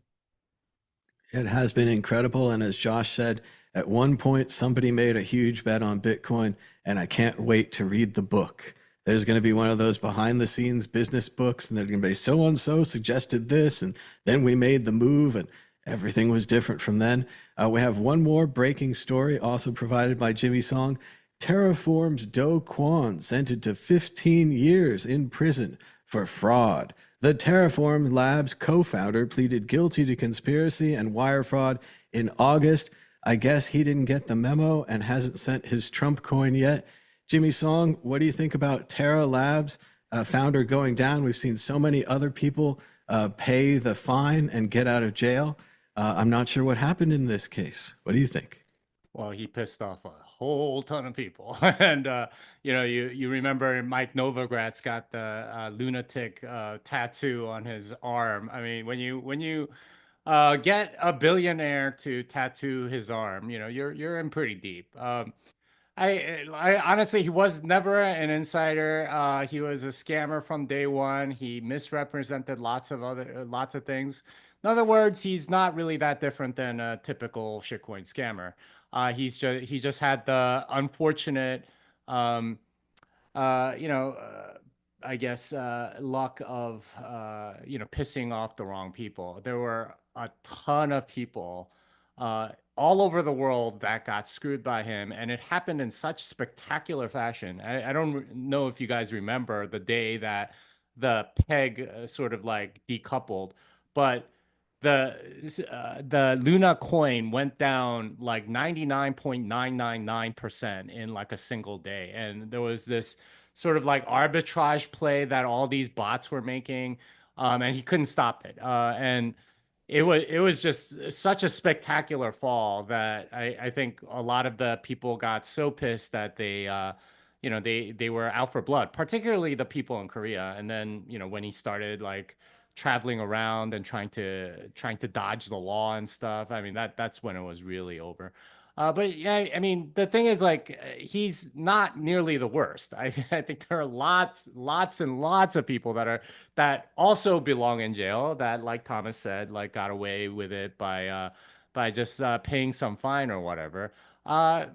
It has been incredible. And as Josh said, at one point, somebody made a huge bet on Bitcoin, and I can't wait to read the book. There's going to be one of those behind the scenes business books, and they're going to be so and so suggested this, and then we made the move, and everything was different from then. We have one more breaking story, also provided by Jimmy Song. Terraform's Do Kwon sentenced to 15 years in prison for fraud. The Terraform Labs co-founder pleaded guilty to conspiracy and wire fraud in August. I guess he didn't get the memo and hasn't sent his Trump coin yet. Jimmy Song, what do you think about Terra Labs founder going down? We've seen so many other people pay the fine and get out of jail. I'm not sure what happened in this case. What do you think? Well, he pissed off a whole ton of people, and you remember Mike Novogratz got the lunatic tattoo on his arm. I mean, when you get a billionaire to tattoo his arm, you're in pretty deep. I honestly, he was never an insider. He was a scammer from day one. He misrepresented lots of things. In other words, he's not really that different than a typical shitcoin scammer. He just had the unfortunate, um, uh, you know, uh, I guess luck of pissing off the wrong people. There were a ton of people all over the world that got screwed by him, and it happened in such spectacular fashion. I don't know if you guys remember the day that the peg sort of like decoupled, but the Luna coin went down like 99.999% in like a single day. And there was this sort of like arbitrage play that all these bots were making, and he couldn't stop it. And it was just such a spectacular fall that I think a lot of the people got so pissed that they were out for blood, particularly the people in Korea. And then when he started like traveling around and trying to dodge the law and stuff, I mean that's when it was really over. But yeah, I mean, the thing is, like, he's not nearly the worst. I think there are lots and lots of people that also belong in jail that, like Thomas said, like got away with it by just paying some fine or whatever. Uh,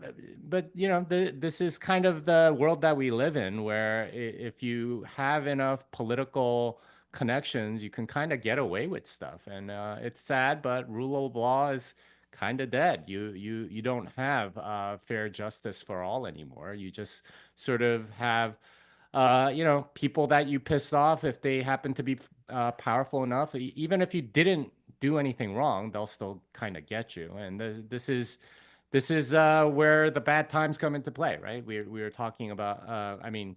but this is kind of the world that we live in, where if you have enough political connections, you can kind of get away with stuff, and it's sad, but rule of law is kind of dead. You don't have fair justice for all anymore. You just sort of have people that you piss off if they happen to be powerful enough. Even if you didn't do anything wrong, they'll still kind of get you. And this is where the bad times come into play, right? We were talking about. I mean,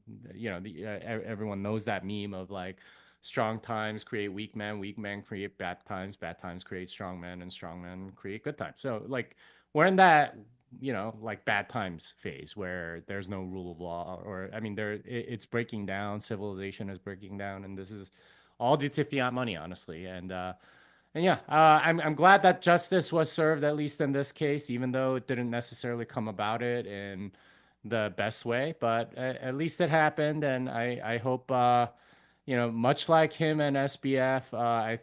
everyone knows that meme of like, strong times create weak men create bad times create strong men, and strong men create good times. So like we're in that like bad times phase where there's no rule of law, or I mean it's breaking down, civilization is breaking down, and this is all due to fiat money, honestly. And yeah, I'm glad that justice was served, at least in this case, even though it didn't necessarily come about it in the best way. But at least it happened, and I hope, much like him and SBF, I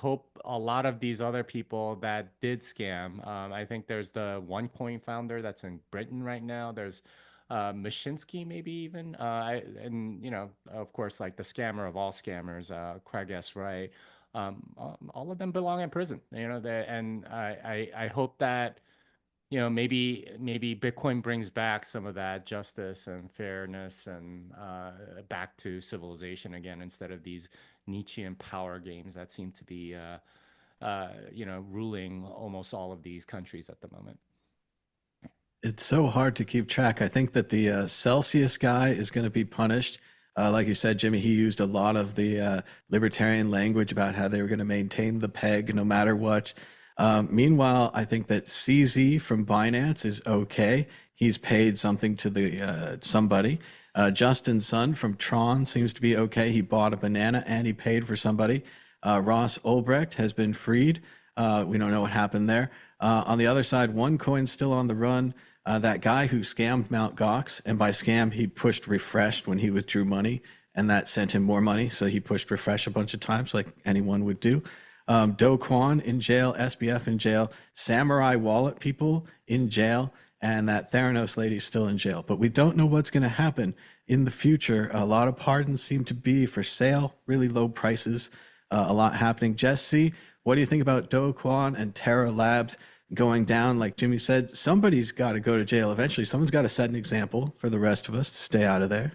hope a lot of these other people that did scam. I think there's the OneCoin founder that's in Britain right now. There's Mashinsky, maybe even, and of course, like the scammer of all scammers, Craig S. Wright. All of them belong in prison. And I hope that maybe Bitcoin brings back some of that justice and fairness and back to civilization again, instead of these Nietzschean power games that seem to be ruling almost all of these countries at the moment. It's so hard to keep track. I think that the Celsius guy is going to be punished. Like you said, Jimmy, he used a lot of the libertarian language about how they were going to maintain the peg no matter what. Meanwhile, I think that CZ from Binance is okay. He's paid something to the somebody. Justin Sun from Tron seems to be okay. He bought a banana and he paid for somebody. Ross Ulbrecht has been freed. We don't know what happened there. On the other side, OneCoin's still on the run. That guy who scammed Mt. Gox, and by scam, he pushed refreshed when he withdrew money, and that sent him more money. So he pushed refresh a bunch of times, like anyone would do. Do Kwon in jail, SBF in jail, Samurai Wallet people in jail, and that Theranos lady still in jail. But we don't know what's going to happen in the future. A lot of pardons seem to be for sale, really low prices, a lot happening. Jesse, what do you think about Do Kwon and Terra Labs going down? Like Jimmy said, somebody's got to go to jail eventually. Someone's got to set an example for the rest of us to stay out of there.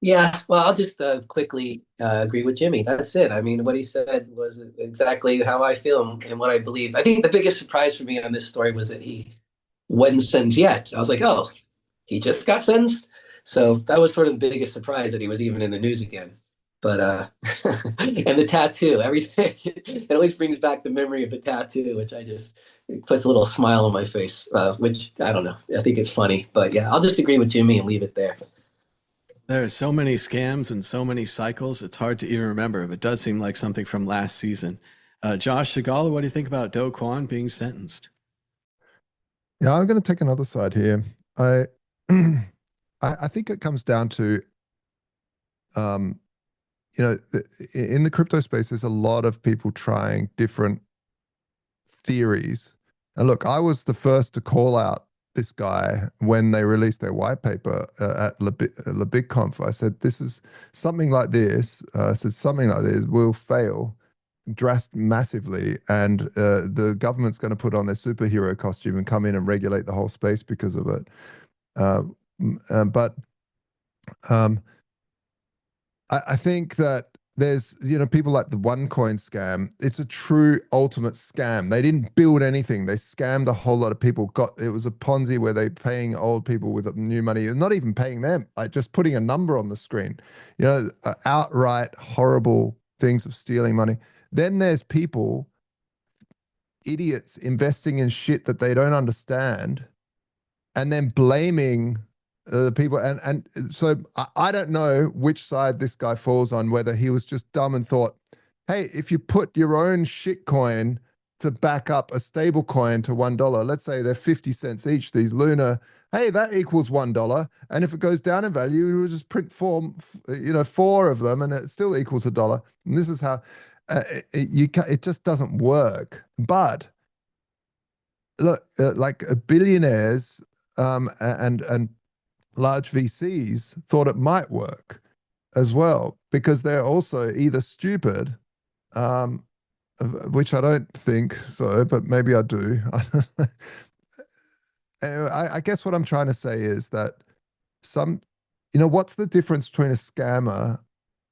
Yeah, well, I'll just quickly agree with Jimmy. That's it. I mean, what he said was exactly how I feel and what I believe. I think the biggest surprise for me on this story was that he wasn't sentenced yet. I was like, oh, he just got sentenced. So that was sort of the biggest surprise that he was even in the news again. But and the tattoo, everything, it always brings back the memory of the tattoo, which it puts a little smile on my face, which I don't know. I think it's funny. But yeah, I'll just agree with Jimmy and leave it there. There are so many scams and so many cycles, it's hard to even remember, but it does seem like something from last season. Josh Segala, what do you think about Do Kwon being sentenced? Yeah, I'm going to take another side here. I I think it comes down to, in the crypto space, there's a lot of people trying different theories. And look, I was the first to call out this guy when they released their white paper at LeBigConf. I said, this is something like this. I said, something like this will fail massively, and the government's going to put on their superhero costume and come in and regulate the whole space because of it. But I think that there's, people like the OneCoin scam. It's a true ultimate scam. They didn't build anything. They scammed a whole lot of people. It was a Ponzi where they're paying old people with new money, and not even paying them, like just putting a number on the screen. Outright horrible things of stealing money. Then there's people, idiots, investing in shit that they don't understand, and then blaming the people. And so I don't know which side this guy falls on, whether he was just dumb and thought, hey, if you put your own shit coin to back up a stable coin to $1, let's say they're 50 cents each, these Luna, hey, that equals $1. And if it goes down in value, you just print four of them and it still equals $1. And this is how it just doesn't work. But look, like billionaires and large VCs thought it might work as well, because they're also either stupid, which I don't think so, but maybe I do. I guess what I'm trying to say is that what's the difference between a scammer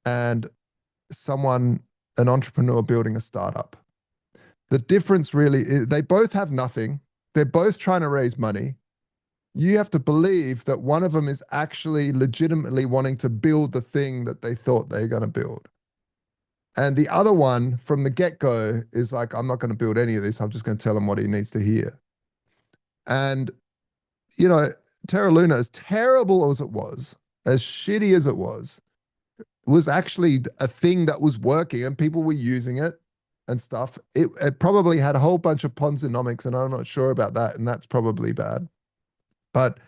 and an entrepreneur building a startup? The difference really is they both have nothing. They're both trying to raise money. You have to believe that one of them is actually legitimately wanting to build the thing that they thought they were going to build. And the other one from the get-go is like, I'm not going to build any of this. I'm just going to tell him what he needs to hear. And, Terra Luna, as terrible as it was, as shitty as it was actually a thing that was working and people were using it and stuff. It probably had a whole bunch of Ponzinomics, and I'm not sure about that. And that's probably bad. But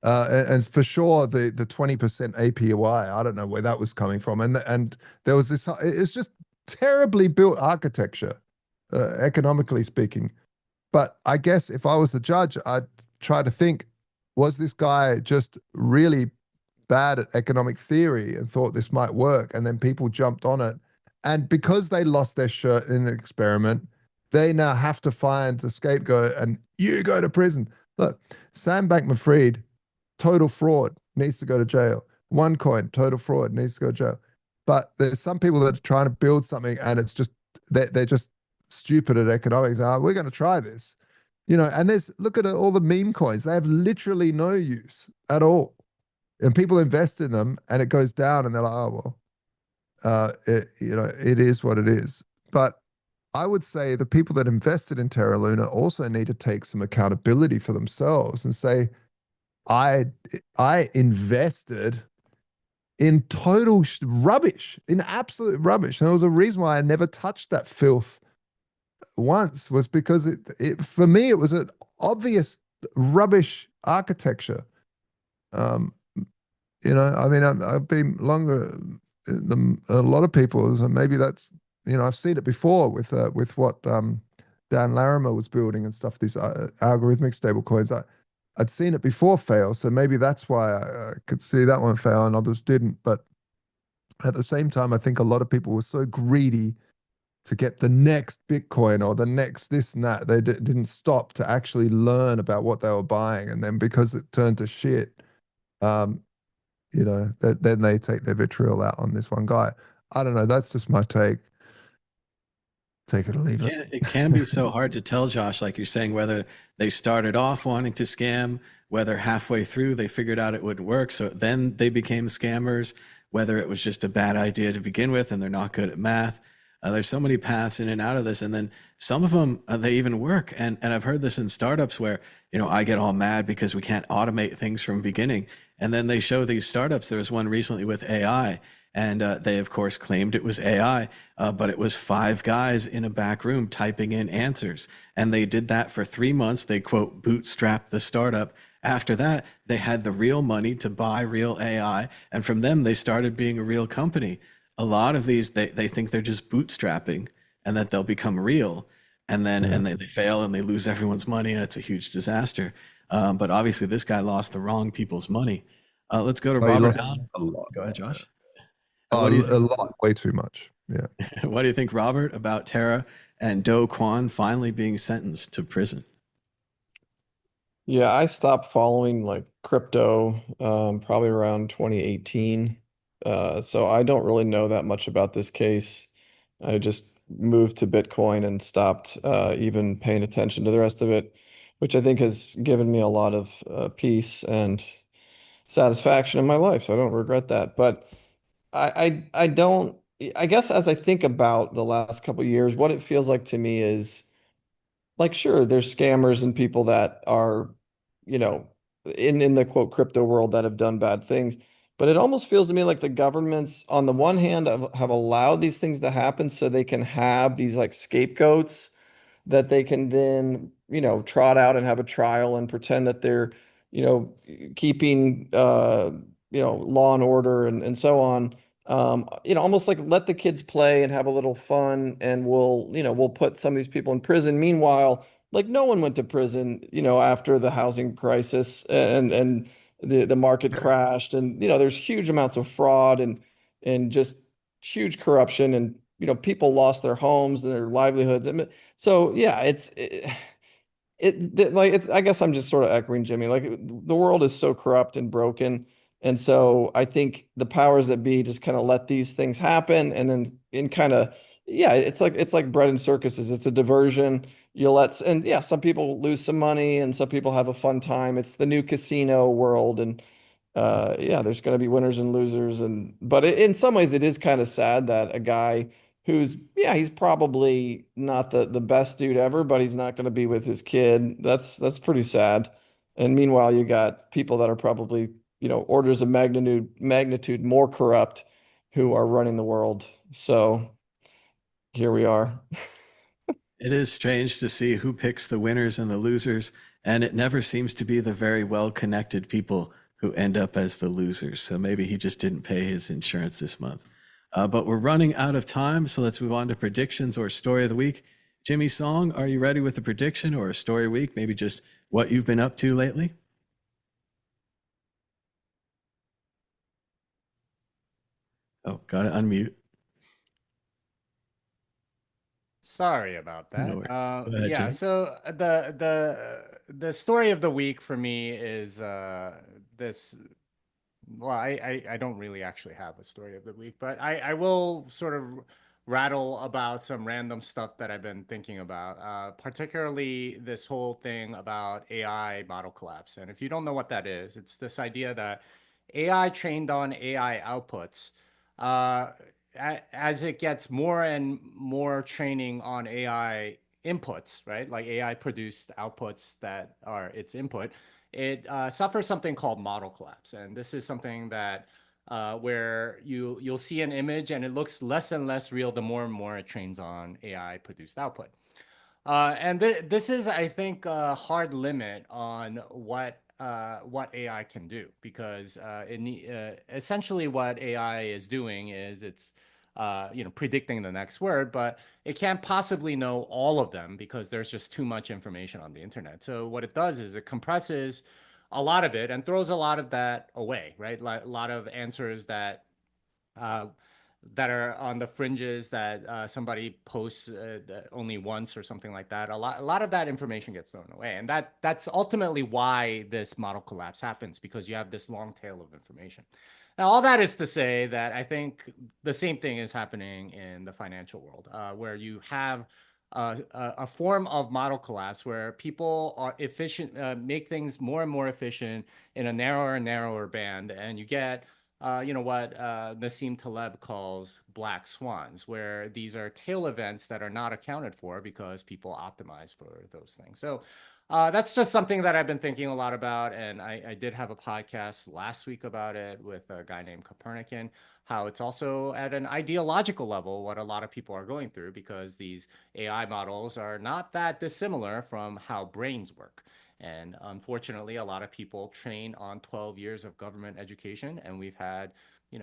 and for sure the 20% APY, I don't know where that was coming from, and there was this. It's just terribly built architecture, economically speaking. But I guess if I was the judge, I'd try to think: was this guy just really bad at economic theory and thought this might work, and then people jumped on it, and because they lost their shirt in an experiment, they now have to find the scapegoat and you go to prison. Look, Sam Bankman-Fried, total fraud, needs to go to jail. OneCoin, total fraud, needs to go to jail. But there's some people that are trying to build something and it's just, they're just stupid at economics. We're going to try this. You know, and look at all the meme coins. They have literally no use at all. And people invest in them and it goes down and they're like, oh, well, it is what it is. But I would say the people that invested in Terra Luna also need to take some accountability for themselves and say, I invested in total rubbish, in absolute rubbish. And there was a reason why I never touched that filth once, was because for me, it was an obvious rubbish architecture. I mean, I've been longer than a lot of people, so maybe that's, I've seen it before with what Dan Larimer was building and stuff, these algorithmic stable coins. I'd seen it before fail, so maybe that's why I could see that one fail and others didn't. But at the same time, I think a lot of people were so greedy to get the next Bitcoin or the next this and that. They didn't stop to actually learn about what they were buying. And then because it turned to shit, then they take their vitriol out on this one guy. I don't know. That's just my take. Take it or leave it. It can be so hard to tell, Josh, like you're saying, whether they started off wanting to scam, whether halfway through they figured out it wouldn't work, so then they became scammers, whether it was just a bad idea to begin with and they're not good at math. There's so many paths in and out of this. And then some of them, they even work. And I've heard this in startups where, I get all mad because we can't automate things from the beginning. And then they show these startups. There was one recently with AI. And they, of course, claimed it was AI, but it was 5 guys in a back room typing in answers. And they did that for 3 months. They, quote, bootstrapped the startup. After that, they had the real money to buy real AI. And from them, they started being a real company. A lot of these, they think they're just bootstrapping and that they'll become real. And then and they fail and they lose everyone's money and it's a huge disaster. But obviously, this guy lost the wrong people's money. Let's go to Robert Allen. A lot. Go ahead, Josh. What do you think? A lot, way too much. Yeah. What do you think, Robert, about Terra and Do Kwon finally being sentenced to prison? Yeah, I stopped following like crypto probably around 2018. So I don't really know that much about this case. I just moved to Bitcoin and stopped even paying attention to the rest of it, which I think has given me a lot of peace and satisfaction in my life. So I don't regret that. But I don't, I guess as I think about the last couple of years, what it feels like to me is like, sure, there's scammers and people that are, you know, in the quote crypto world that have done bad things. But it almost feels to me like the governments, on the one hand, have allowed these things to happen so they can have these like scapegoats that they can then, trot out and have a trial and pretend that they're, keeping, law and order and so on. Almost like let the kids play and have a little fun and we'll put some of these people in prison. Meanwhile, like no one went to prison, after the housing crisis and the market crashed and, there's huge amounts of fraud and just huge corruption and, people lost their homes and their livelihoods. I mean, so yeah, I guess I'm just sort of echoing Jimmy. Like the world is so corrupt and broken, and so I think the powers that be just kind of let these things happen, and then in kind of yeah, it's like bread and circuses. It's a diversion. And yeah, some people lose some money, and some people have a fun time. It's the new casino world, and yeah, there's going to be winners and losers, but in some ways, it is kind of sad that a guy who's yeah, he's probably not the best dude ever, but he's not going to be with his kid. That's pretty sad. And meanwhile, you got people that are probably, orders of magnitude more corrupt who are running the world. So here we are. It is strange to see who picks the winners and the losers, and it never seems to be the very well-connected people who end up as the losers. So maybe he just didn't pay his insurance this month. But we're running out of time, so let's move on to predictions or story of the week. Jimmy Song, are you ready with a prediction or a story week? Maybe just what you've been up to lately? Oh, gotta unmute. Sorry about that. No worries. Go ahead, Yeah, Jimmy. so the story of the week for me is this. Well, I don't really actually have a story of the week, but I will sort of rattle about some random stuff that I've been thinking about, particularly this whole thing about AI model collapse. And if you don't know what that is, it's this idea that AI trained on AI outputs, uh, as it gets more and more training on AI inputs, right? Like AI produced outputs that are its input, it suffers something called model collapse. And this is something that where you'll see an image and it looks less and less real the more and more it trains on AI produced output. And this is, I think, a hard limit on what AI can do, because essentially what AI is doing is it's predicting the next word, but it can't possibly know all of them because there's just too much information on the internet. So what it does is it compresses a lot of it and throws a lot of that away, right? Like a lot of answers uh, that are on the fringes that somebody posts only once or something like that. A lot of that information gets thrown away, and that's ultimately why this model collapse happens, because you have this long tail of information. Now, all that is to say that I think the same thing is happening in the financial world, where you have a form of model collapse where people are efficient, make things more and more efficient in a narrower and narrower band, and you get what Nassim Taleb calls black swans, where these are tail events that are not accounted for because people optimize for those things. So that's just something that I've been thinking a lot about. And I did have a podcast last week about it with a guy named Copernican, how it's also at an ideological level what a lot of people are going through, because these AI models are not that dissimilar from how brains work. And unfortunately, a lot of people train on 12 years of government education, and we've had,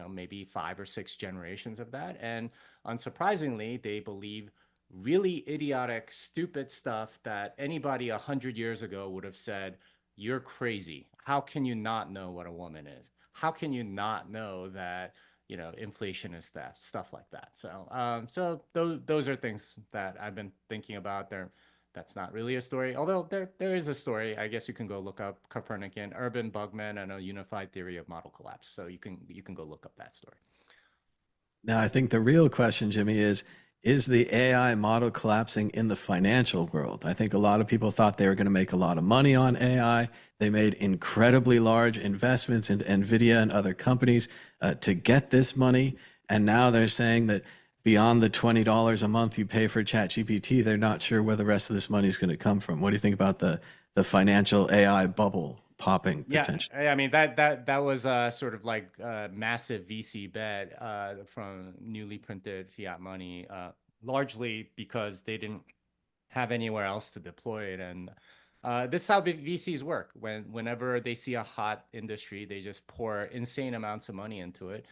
maybe 5 or 6 generations of that. And unsurprisingly, they believe really idiotic, stupid stuff that anybody 100 years ago would have said, "You're crazy. How can you not know what a woman is? How can you not know that, inflation is theft?" Stuff like that. So those are things that I've been thinking about. That's not really a story, although there is a story. I guess you can go look up Copernican, Urban Bugman, and a unified theory of model collapse. So you can go look up that story. Now, I think the real question, Jimmy, is the AI model collapsing in the financial world? I think a lot of people thought they were going to make a lot of money on AI. They made incredibly large investments in NVIDIA and other companies to get this money. And now they're saying that beyond the $20 a month you pay for ChatGPT, they're not sure where the rest of this money is going to come from. What do you think about the financial AI bubble popping potential? Yeah, I mean that was sort of like a massive VC bet from newly printed fiat money, largely because they didn't have anywhere else to deploy it. And this is how VCs work. Whenever they see a hot industry, they just pour insane amounts of money into it.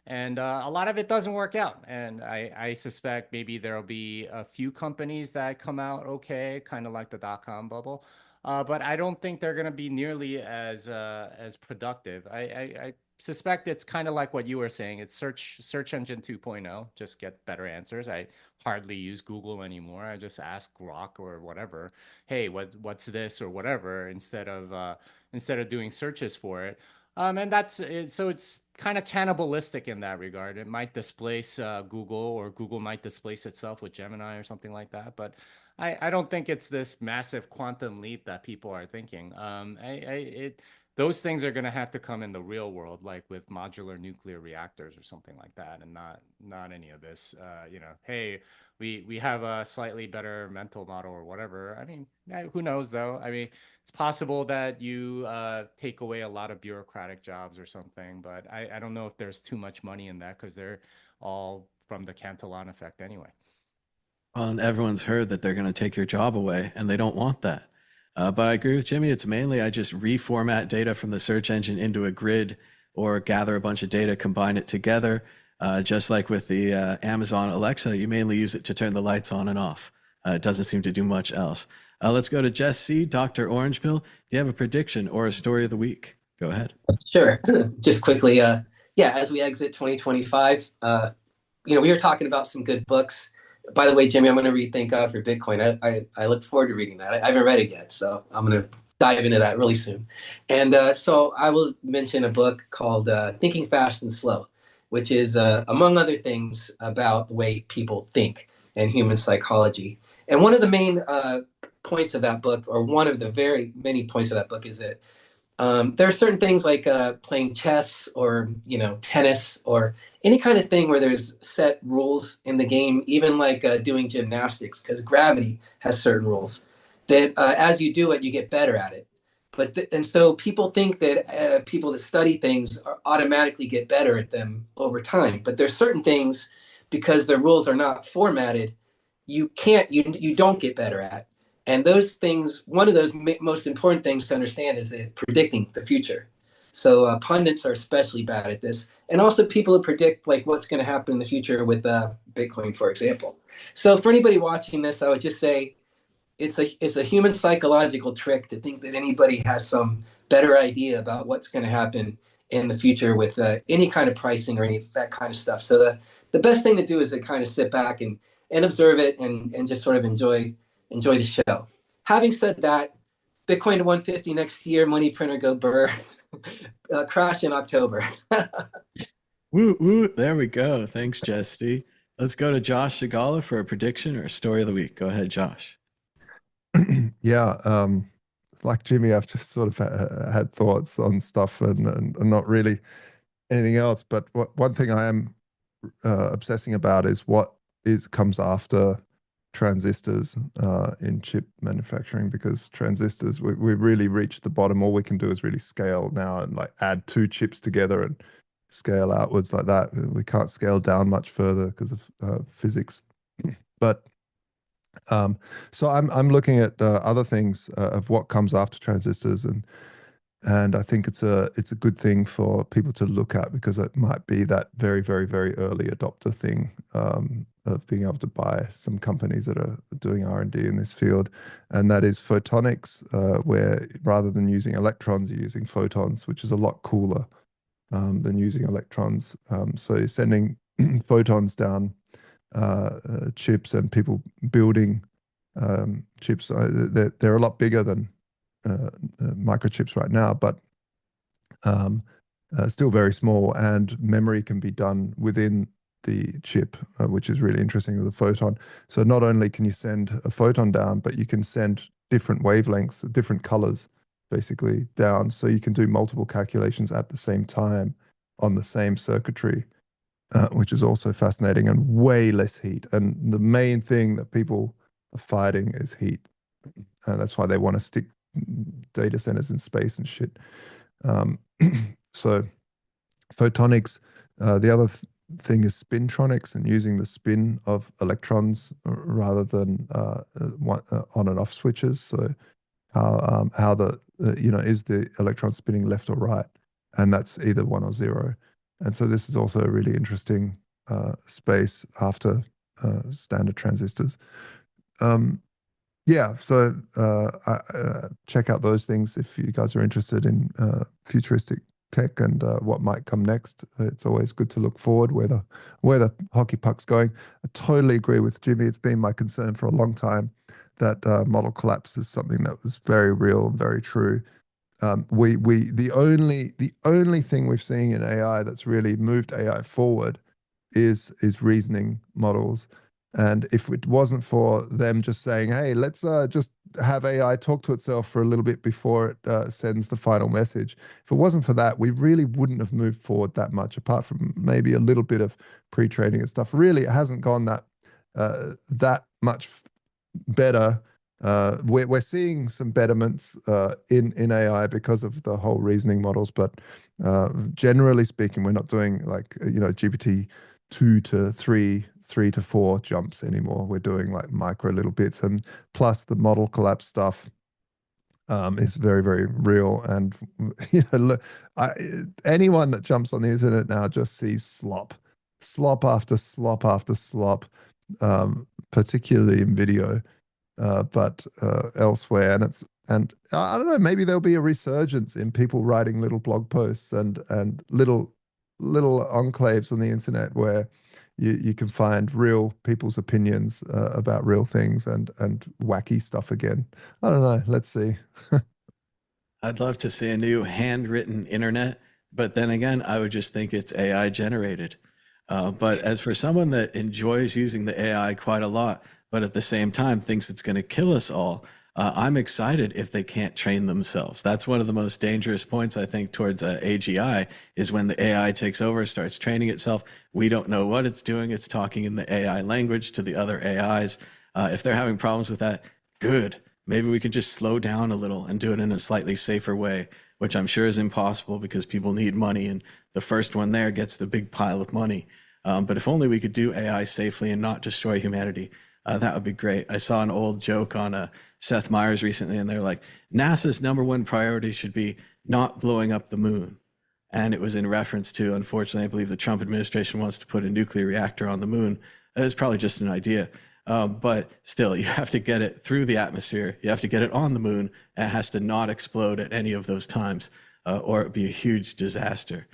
And a lot of it doesn't work out. And I suspect maybe there'll be a few companies that come out okay, kind of like the dot-com bubble. But I don't think they're going to be nearly as productive. I suspect it's kind of like what you were saying. It's search engine 2.0, just get better answers. I hardly use Google anymore. I just ask Grok or whatever, hey, what's this or whatever, instead of doing searches for it. And that's it. So it's kind of cannibalistic in that regard. It might displace Google, or Google might displace itself with Gemini or something like that. But I don't think it's this massive quantum leap that people are thinking. Those things are going to have to come in the real world, like with modular nuclear reactors or something like that, and not any of this. Hey, we have a slightly better mental model or whatever. I mean, who knows though? I mean, it's possible that you take away a lot of bureaucratic jobs or something, but I don't know if there's too much money in that, because they're all from the Cantillon effect anyway. Well, and everyone's heard that they're going to take your job away, and they don't want that. But I agree with Jimmy. It's mainly I just reformat data from the search engine into a grid, or gather a bunch of data, combine it together. Just like with the Amazon Alexa, you mainly use it to turn the lights on and off. It doesn't seem to do much else. Let's go to Jess C. Dr. Orange Pill. Do you have a prediction or a story of the week? Go ahead. Sure. Just quickly, yeah, as we exit 2025, we were talking about some good books. By the way, Jimmy, I'm going to read Thank God for Bitcoin. I look forward to reading that. I haven't read it yet, so I'm going to dive into that really soon. And so I will mention a book called Thinking Fast and Slow. which is, among other things, about the way people think and human psychology. And one of the main points of that book, or one of the very many points of that book, is that there are certain things like playing chess or tennis or any kind of thing where there's set rules in the game, even like doing gymnastics, because gravity has certain rules that as you do it, you get better at it. And so people think that people that study things automatically get better at them over time. But there's certain things, because the rules are not formatted, you don't get better at. And those things, one of those most important things to understand is predicting the future. So pundits are especially bad at this, and also people who predict like what's going to happen in the future with Bitcoin, for example. So for anybody watching this, I would just say it's a human psychological trick to think that anybody has some better idea about what's going to happen in the future with any kind of pricing or any that kind of stuff. So the best thing to do is to kind of sit back and observe it and just sort of enjoy the show. Having said that, Bitcoin to 150 next year, money printer go burr, crash in October. Woo, woo, there we go. Thanks, Jesse. Let's go to Josh Segala for a prediction or a story of the week. Go ahead, Josh. Yeah, like Jimmy, I've just sort of had thoughts on stuff and not really anything else. But one thing I am obsessing about is what comes after transistors in chip manufacturing, because transistors, we really reached the bottom. All we can do is really scale now and like add 2 chips together and scale outwards like that. We can't scale down much further because of physics. But so I'm looking at other things of what comes after transistors, and I think it's a good thing for people to look at, because it might be that very, very, very early adopter thing of being able to buy some companies that are doing R&D in this field, and that is photonics, where rather than using electrons, you're using photons, which is a lot cooler than using electrons. So you're sending photons down chips, and people building chips. They're a lot bigger than microchips right now, but still very small, and memory can be done within the chip, which is really interesting with a photon. So not only can you send a photon down, but you can send different wavelengths, different colors basically down, so you can do multiple calculations at the same time on the same circuitry, which is also fascinating, and way less heat. And the main thing that people are fighting is heat. That's why they want to stick data centers in space and shit. So photonics, the other thing is spintronics, and using the spin of electrons rather than on and off switches. So how the is the electron spinning left or right, and that's either 1 or 0. And so this is also a really interesting space after standard transistors. Yeah, so check out those things if you guys are interested in futuristic tech and what might come next. It's always good to look forward where the hockey puck's going. I totally agree with Jimmy. It's been my concern for a long time that model collapse is something that was very real and very true. The only thing we've seen in AI that's really moved AI forward is reasoning models. And if it wasn't for them just saying, hey, let's just have AI talk to itself for a little bit before it sends the final message, if it wasn't for that, we really wouldn't have moved forward that much, apart from maybe a little bit of pre-training and stuff. Really, it hasn't gone that much better. We're seeing some betterments in AI because of the whole reasoning models, but generally speaking, we're not doing like GPT 2 to 3 to 4 jumps anymore. We're doing like micro little bits, and plus the model collapse stuff is very, very real. And look, anyone that jumps on the internet now just sees slop after slop after slop, particularly in video, but elsewhere. And I don't know, maybe there'll be a resurgence in people writing little blog posts and little enclaves on the internet where you can find real people's opinions about real things and wacky stuff again. I don't know. Let's see. I'd love to see a new handwritten internet But then again, I would just think it's AI generated. But as for someone that enjoys using the AI quite a lot, but at the same time thinks it's going to kill us all, I'm excited if they can't train themselves. That's one of the most dangerous points, I think, towards AGI is when the AI takes over, starts training itself. We don't know what it's doing. It's talking in the AI language to the other AIs. If they're having problems with that, good. Maybe we can just slow down a little and do it in a slightly safer way, which I'm sure is impossible because people need money and the first one there gets the big pile of money. But if only we could do AI safely and not destroy humanity, that would be great. I saw an old joke on Seth Meyers recently, and they're like, NASA's #1 priority should be not blowing up the moon. And it was in reference to, unfortunately, I believe the Trump administration wants to put a nuclear reactor on the moon. It's probably just an idea. But still, you have to get it through the atmosphere. You have to get it on the moon, and it has to not explode at any of those times, or it'd be a huge disaster.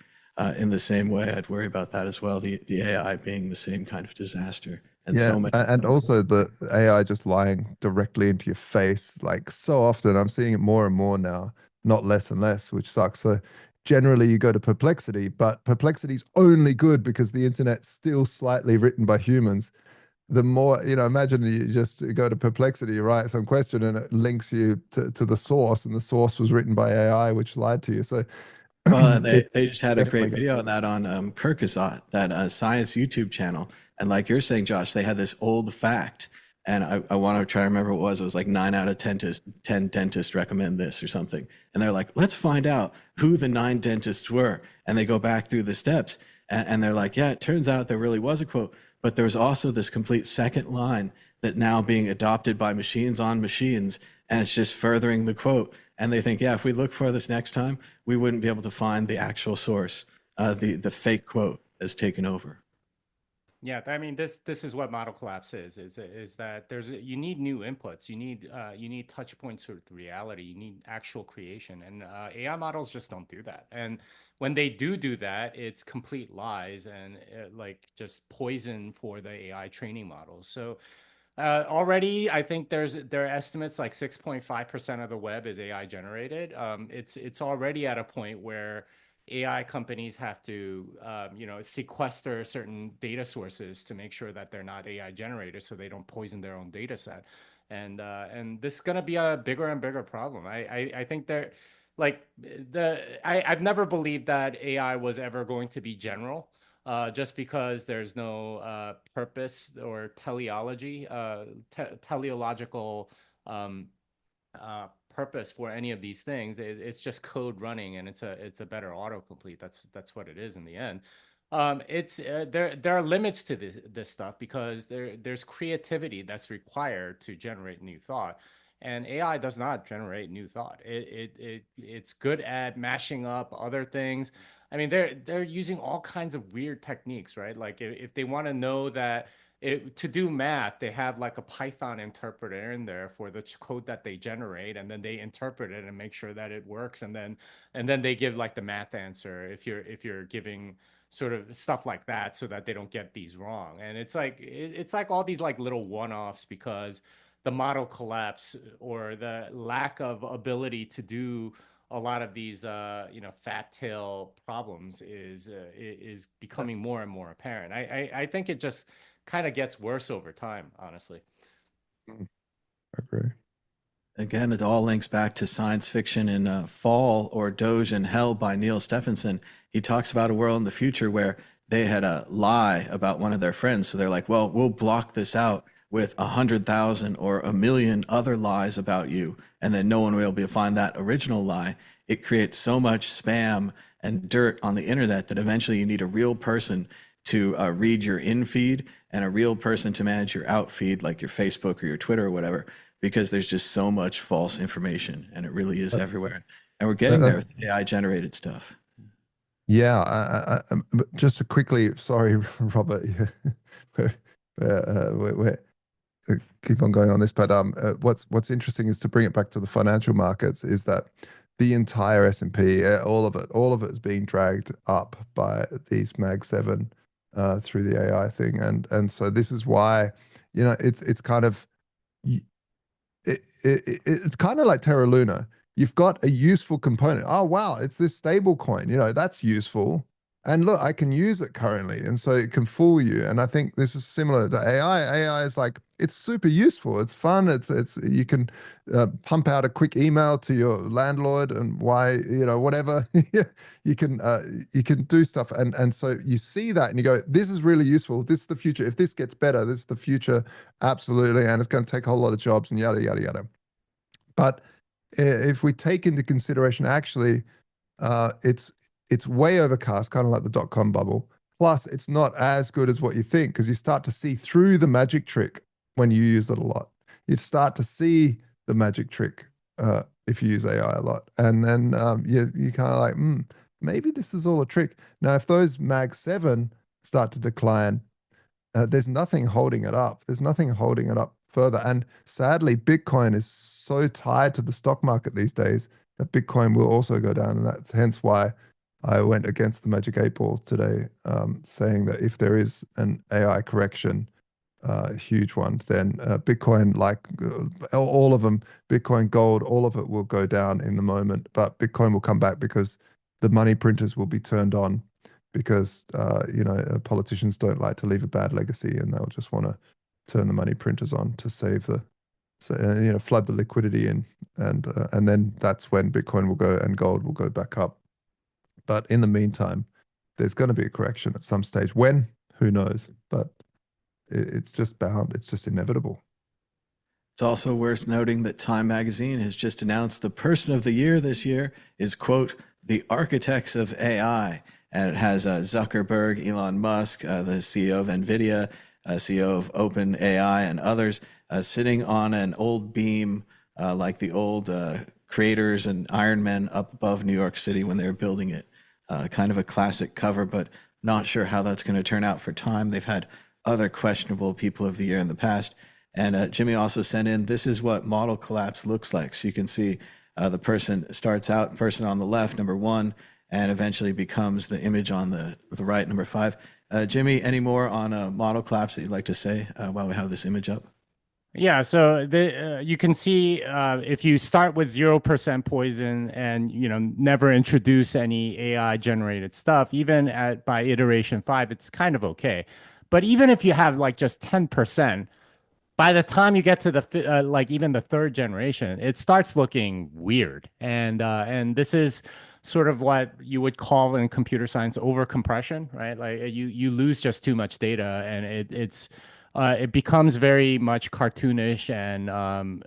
In the same way, I'd worry about that as well, the AI being the same kind of disaster. And Yeah, so many. and also the AI just lying directly into your face, like so often. I'm seeing it more and more now, not less and less, which sucks. So generally you go to Perplexity, but Perplexity's only good because the internet's still slightly written by humans. The more, imagine you just go to Perplexity, you write some question and it links you to the source, and the source was written by AI, which lied to you. So Well, they just had a definitely great video on that on Kirkusat, that science YouTube channel. And like you're saying, Josh, they had this old fact. And I want to try to remember what it was. It was like 9 out of 10 dentists recommend this or something. And they're like, let's find out who the 9 dentists were. And they go back through the steps. And they're like, yeah, it turns out there really was a quote. But there's also this complete second line that now being adopted by machines on machines. And it's just furthering the quote. And they think, yeah, if we look for this next time, we wouldn't be able to find the actual source. The fake quote has taken over. Yeah, I mean, this is what model collapse is that you need new inputs, you need touch points with reality, you need actual creation, and AI models just don't do that. And when they do that, it's complete lies and like just poison for the AI training models. So already, I think there are estimates like 6.5% of the web is AI generated. It's already at a point where AI companies have to, sequester certain data sources to make sure that they're not AI generated, so they don't poison their own data set. And this is going to be a bigger and bigger problem. I think I've never believed that AI was ever going to be general. Just because there's no purpose or teleological purpose for any of these things. It's just code running, and it's a better autocomplete. That's what it is in the end. There are limits to this stuff because there's creativity that's required to generate new thought. And AI does not generate new thought. It's good at mashing up other things. I mean, they're using all kinds of weird techniques, right? Like if they want to know that to do math, they have like a Python interpreter in there for the code that they generate, and then they interpret it and make sure that it works, and then they give like the math answer if you're giving sort of stuff like that, so that they don't get these wrong. And it's like all these like little one-offs because the model collapse or the lack of ability to do a lot of these fat tail problems is becoming more and more apparent. I think it just kind of gets worse over time, honestly. I agree. Again, it all links back to science fiction in Fall or Doge and Hell by Neil Stephenson. He talks about a world in the future where they had a lie about one of their friends. So they're like, well, we'll block this out with 100,000 or 1,000,000 other lies about you, and then no one will be able to find that original lie. It creates so much spam and dirt on the internet that eventually you need a real person to read your in feed and a real person to manage your out feed, like your Facebook or your Twitter or whatever, because there's just so much false information, and it really is everywhere. And we're getting there with AI generated stuff. Yeah, but just to quickly, sorry, Robert, we're keep on going on this, but what's interesting is to bring it back to the financial markets is that the entire S&P, all of it is being dragged up by these Mag 7 through the AI thing, and so this is why it's kind of it's kind of like Terra Luna. you've got a useful component. Oh, wow, it's this stable coin. That's useful. And look, I can use it currently. And so it can fool you. And I think this is similar to AI. AI is like, it's super useful. It's fun. You can pump out a quick email to your landlord and whatever. you can do stuff. And so you see that and you go, this is really useful. This is the future. If this gets better, this is the future. Absolutely. And it's going to take a whole lot of jobs and yada, yada, yada. But if we take into consideration, actually, it's way overcast, kind of like the dot-com bubble. Plus, it's not as good as what you think, because you start to see through the magic trick when you use it a lot. You start to see the magic trick if you use AI a lot. And then you kind of like, maybe this is all a trick. Now, if those Mag 7 start to decline, there's nothing holding it up. There's nothing holding it up further. And sadly, Bitcoin is so tied to the stock market these days that Bitcoin will also go down. And that's hence why I went against the Magic 8 Ball today, saying that if there is an AI correction, a huge one, then Bitcoin, like all of them, Bitcoin, gold, all of it will go down in the moment. But Bitcoin will come back because the money printers will be turned on, because politicians don't like to leave a bad legacy, and they'll just want to turn the money printers on to save flood the liquidity in, and then that's when Bitcoin will go and gold will go back up. But in the meantime, there's going to be a correction at some stage. When? Who knows? But it's just bound. It's just inevitable. It's also worth noting that Time Magazine has just announced the person of the year this year is, quote, the architects of AI. And it has Zuckerberg, Elon Musk, the CEO of NVIDIA, CEO of OpenAI, and others sitting on an old beam like the old creators and Iron Men up above New York City when they were building it. Kind of a classic cover, but not sure how that's going to turn out for Time. They've had other questionable people of the year in the past. And Jimmy also sent in, this is what model collapse looks like. So you can see the person starts out, person on the left, number 1, and eventually becomes the image on the right, number 5. Jimmy, any more on model collapse that you'd like to say while we have this image up? Yeah, so you can see if you start with 0% poison and never introduce any AI generated stuff, even by iteration 5, it's kind of okay. But even if you have like just 10%, by the time you get to the even the 3rd generation, it starts looking weird. And this is sort of what you would call in computer science overcompression, right? Like you lose just too much data, and it becomes very much cartoonish and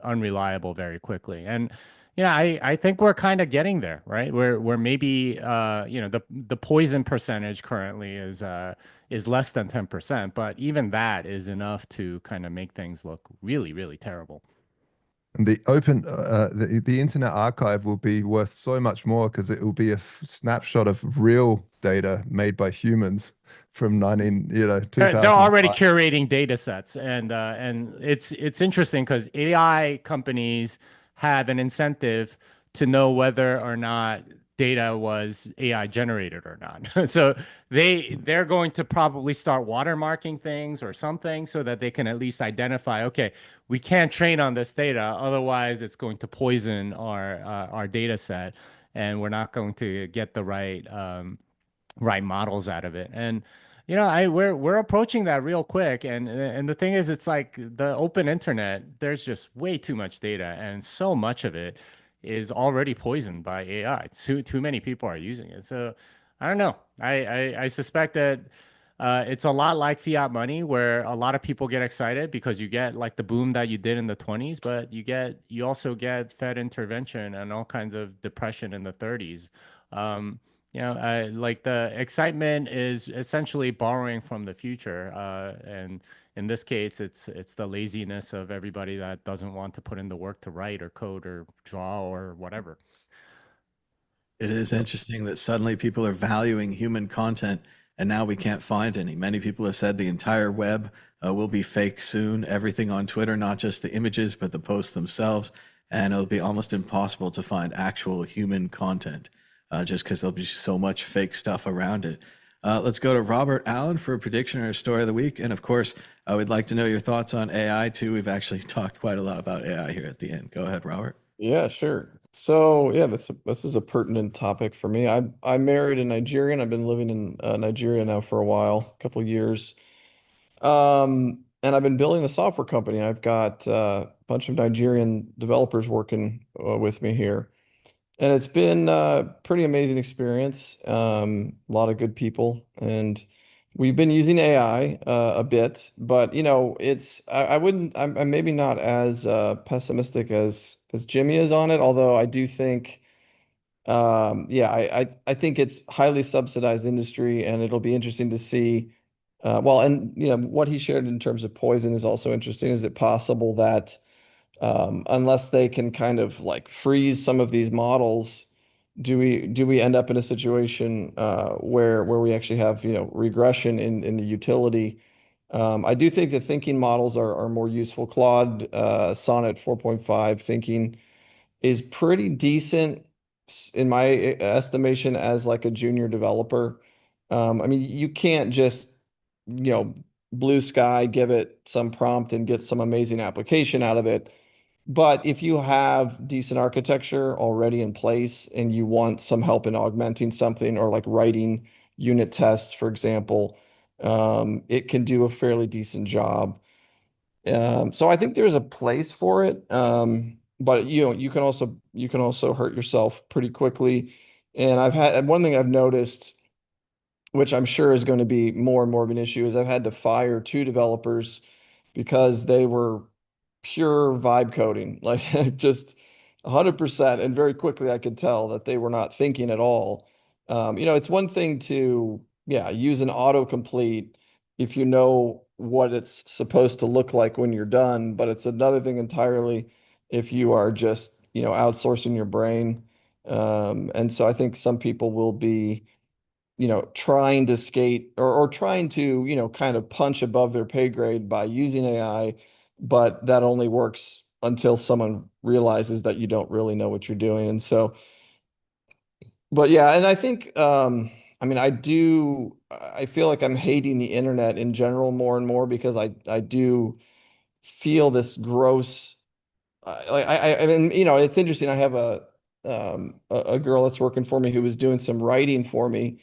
unreliable very quickly. And I think we're kind of getting there, right? Where maybe the poison percentage currently is less than 10%, but even that is enough to kind of make things look really, really terrible. And the the Internet Archive will be worth so much more, because it will be a snapshot of real data made by humans from 2000. They're already curating data sets, and it's interesting because AI companies have an incentive to know whether or not data was AI generated or not. So they're going to probably start watermarking things or something so that they can at least identify, okay, we can't train on this data, otherwise it's going to poison our data set, and we're not going to get the right models out of it. And we're approaching that real quick. And the thing is, it's like the open internet, there's just way too much data, and so much of it is already poisoned by AI. Too many people are using it. So I don't know. I suspect that it's a lot like fiat money, where a lot of people get excited because you get like the boom that you did in the 20s, but you also get Fed intervention and all kinds of depression in the 30s. Like the excitement is essentially borrowing from the future, and in this case, it's the laziness of everybody that doesn't want to put in the work to write or code or draw or whatever. It is interesting that suddenly people are valuing human content, and now we can't find any. Many people have said the entire web will be fake soon. Everything on Twitter, not just the images, but the posts themselves, and it'll be almost impossible to find actual human content. Just because there'll be so much fake stuff around it. Let's go to Robert Allen for a prediction or a story of the week. And of course, we'd like to know your thoughts on AI too. We've actually talked quite a lot about AI here at the end. Go ahead, Robert. Yeah, sure. So yeah, this is a pertinent topic for me. I married a Nigerian. I've been living in Nigeria now for a while, a couple years. And I've been building a software company. I've got a bunch of Nigerian developers working with me here. And it's been a pretty amazing experience. A lot of good people, and we've been using AI a bit, but I wouldn't I'm maybe not as pessimistic as Jimmy is on it, although I do think yeah, I think it's highly subsidized industry, and it'll be interesting to see. Well, and what he shared in terms of poison is also interesting. Is it possible that unless they can kind of like freeze some of these models, do we end up in a situation where we actually have regression in the utility? I do think that thinking models are more useful. Claude Sonnet 4.5 thinking is pretty decent in my estimation as like a junior developer. I mean, you can't just, blue sky, give it some prompt and get some amazing application out of it. But if you have decent architecture already in place and you want some help in augmenting something or like writing unit tests, for example, it can do a fairly decent job. So I think there's a place for it. But you can also hurt yourself pretty quickly. And one thing I've noticed, which I'm sure is going to be more and more of an issue, is I've had to fire 2 developers because they were pure vibe coding, like just 100%. And very quickly I could tell that they were not thinking at all. It's one thing to, yeah, use an autocomplete if you know what it's supposed to look like when you're done, but it's another thing entirely if you are just, outsourcing your brain. And so I think some people will be trying to skate or trying to, kind of punch above their pay grade by using AI, but that only works until someone realizes that you don't really know what you're doing. And so, but yeah, and I think, I mean, I feel like I'm hating the internet in general more and more because I do feel this gross, I mean, it's interesting. I have a girl that's working for me who was doing some writing for me,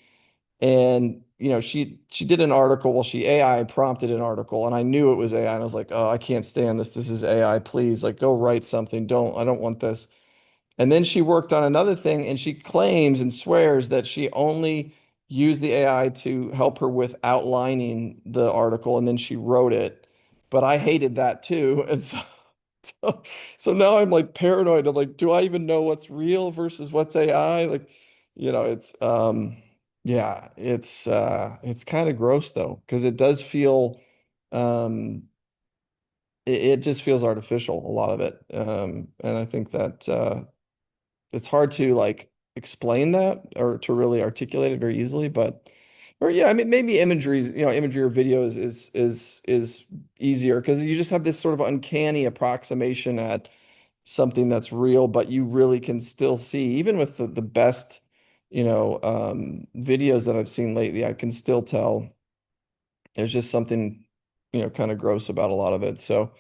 and she did an article. Well, she AI prompted an article, and I knew it was AI, and I was like, oh, I can't stand this. This is AI. Please, like, go write something. I don't want this. And then she worked on another thing, and she claims and swears that she only used the AI to help her with outlining the article, and then she wrote it. But I hated that too, and so now I'm like paranoid. I'm like, do I even know what's real versus what's AI? Like, it's yeah, it's kind of gross though, because it does feel it just feels artificial, a lot of it. And I think that it's hard to like explain that or to really articulate it very easily, but or yeah, I mean maybe imagery or video is easier because you just have this sort of uncanny approximation at something that's real, but you really can still see, even with the best, videos that I've seen lately, I can still tell there's just something, kind of gross about a lot of it. So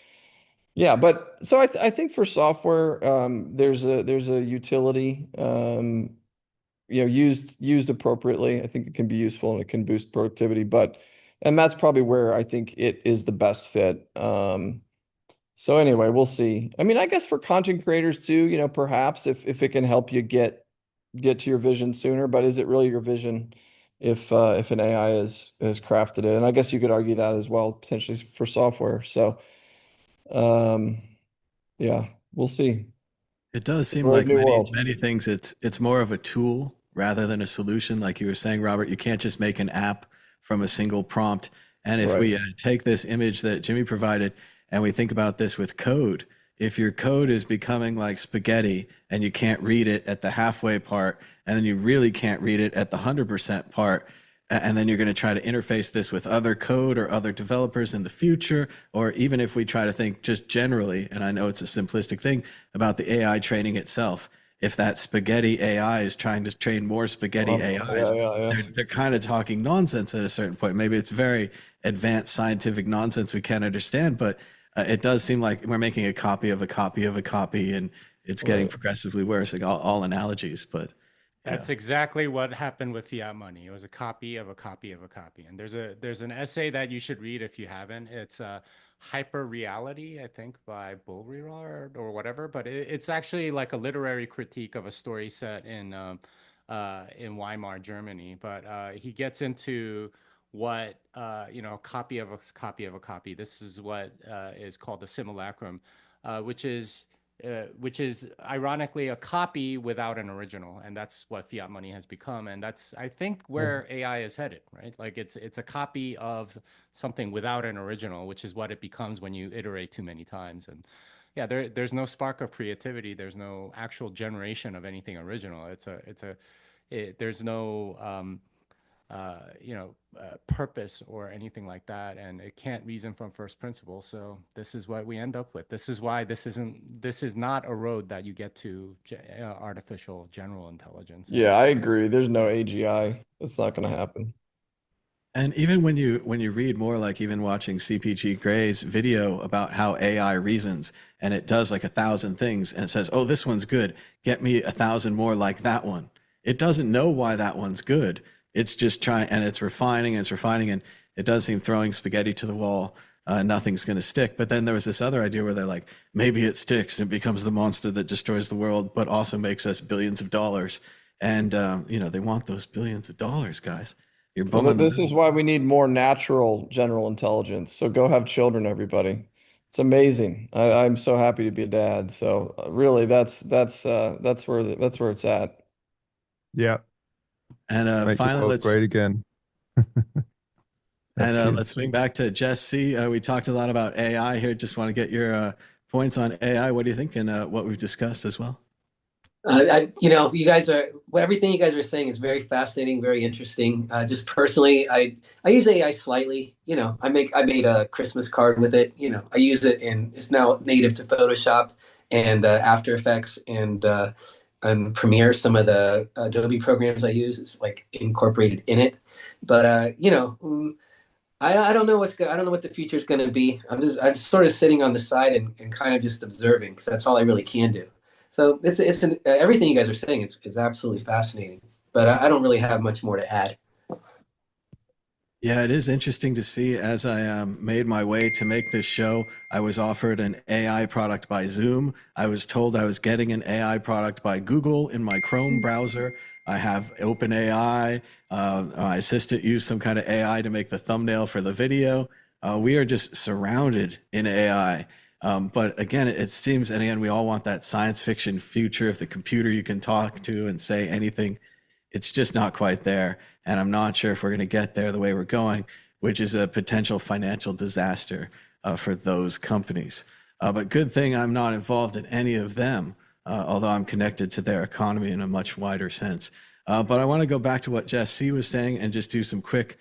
yeah, but so I think for software, there's a utility, used appropriately. I think it can be useful and it can boost productivity, and that's probably where I think it is the best fit. So anyway, we'll see. I mean, I guess for content creators too, perhaps if it can help you get to your vision sooner, but is it really your vision if an AI has crafted it? And I guess you could argue that as well, potentially for software. So um, yeah, we'll see. It does seem Brave like new many world. many things it's more of a tool rather than a solution. Like you were saying, Robert, you can't just make an app from a single prompt. And if we Right. take this image that Jimmy provided and we think about this with code, if your code is becoming like spaghetti and you can't read it at the halfway part, and then you really can't read it at the 100% part, and then you're going to try to interface this with other code or other developers in the future, or even if we try to think just generally, and I know it's a simplistic thing about the AI training itself, if that spaghetti AI is trying to train more spaghetti AIs, Yeah. they're kind of talking nonsense at a certain point. Maybe it's very advanced scientific nonsense we can't understand, but it does seem like we're making a copy of a copy of a copy, and it's getting progressively worse. Like all analogies, but that's exactly what happened with fiat money. It was a copy of a copy of a copy. And there's an essay that you should read if you haven't. It's Hyper Reality, I think, by Bullrard or whatever. But it's actually like a literary critique of a story set in Weimar, Germany. But he gets into what copy of a copy of a copy. This is what is called a simulacrum, which is ironically a copy without an original, and that's what fiat money has become, and that's, I think, where AI is headed, right? Like it's a copy of something without an original, which is what it becomes when you iterate too many times. And yeah, there's no spark of creativity, there's no actual generation of anything original. There's no purpose or anything like that, and it can't reason from first principles. So this is what we end up with. This is why this is not a road that you get to artificial general intelligence. Yeah, I agree. There's no AGI. It's not going to happen. And even when you read more, like even watching CPG Gray's video about how AI reasons, and it does like 1,000 things, and it says, oh, this one's good, get me 1,000 more like that one. It doesn't know why that one's good. It's just trying, and it's refining, and it does seem throwing spaghetti to the wall. Nothing's going to stick. But then there was this other idea where they're like, maybe it sticks and it becomes the monster that destroys the world, but also makes us billions of dollars. And they want those billions of dollars, guys. You're bumming. This is why we need more natural general intelligence. So go have children, everybody. It's amazing. I'm so happy to be a dad. So really, that's where it's at. Yeah. And Make finally, the world great again. And let's swing back to Jess C. We talked a lot about AI here. Just want to get your points on AI. What do you think, and what we've discussed as well? You guys everything you guys are saying is very fascinating, very interesting. Just personally, I use AI slightly. I made a Christmas card with it. I use it, and it's now native to Photoshop and After Effects and Premiere. Some of the Adobe programs I use is like incorporated in it. But I don't know I don't know what the future is going to be. I'm sort of sitting on the side and kind of just observing, because that's all I really can do. So everything you guys are saying is absolutely fascinating, but I don't really have much more to add. Yeah, it is interesting to see. As I made my way to make this show, I was offered an AI product by Zoom. I was told I was getting an AI product by Google in my Chrome browser. I have OpenAI. My assistant used some kind of AI to make the thumbnail for the video. We are just surrounded in AI. But again, it seems, and again, we all want that science fiction future of the computer you can talk to and say anything. It's just not quite there. And I'm not sure if we're going to get there the way we're going, which is a potential financial disaster for those companies. But good thing I'm not involved in any of them, although I'm connected to their economy in a much wider sense. But I want to go back to what Jess C. was saying and just do some quick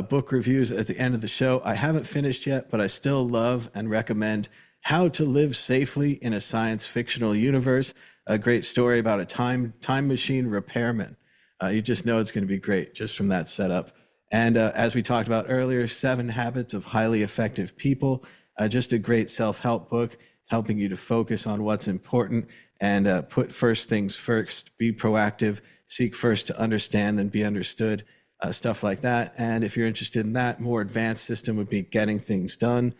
book reviews at the end of the show. I haven't finished yet, but I still love and recommend How to Live Safely in a Science Fictional Universe, a great story about a time machine repairman. You just know it's going to be great just from that setup. And as we talked about earlier, 7 Habits of Highly Effective People, just a great self-help book helping you to focus on what's important and put first things first, be proactive, seek first to understand, then be understood, stuff like that. And if you're interested in that, more advanced system would be Getting Things Done,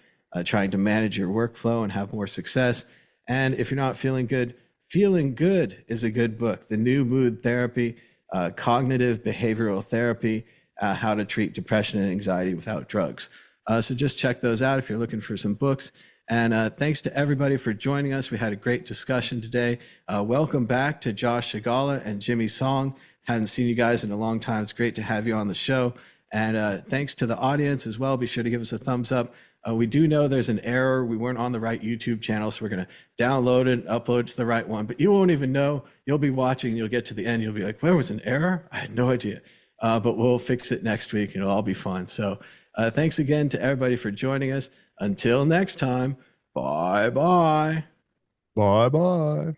trying to manage your workflow and have more success. And if you're not feeling good, Feeling Good is a good book. The New Mood Therapy, Cognitive Behavioral Therapy, How to Treat Depression and Anxiety Without Drugs. So just check those out if you're looking for some books. And thanks to everybody for joining us. We had a great discussion today. Welcome back to Josh Shigala and Jimmy Song. Hadn't seen you guys in a long time. It's great to have you on the show. And thanks to the audience as well. Be sure to give us a thumbs up. We do know there's an error. We weren't on the right YouTube channel, so we're going to download it and upload it to the right one. But you won't even know. You'll be watching. You'll get to the end. You'll be like, where was an error? I had no idea. But we'll fix it next week, and it'll all be fun. So thanks again to everybody for joining us. Until next time, bye-bye. Bye-bye.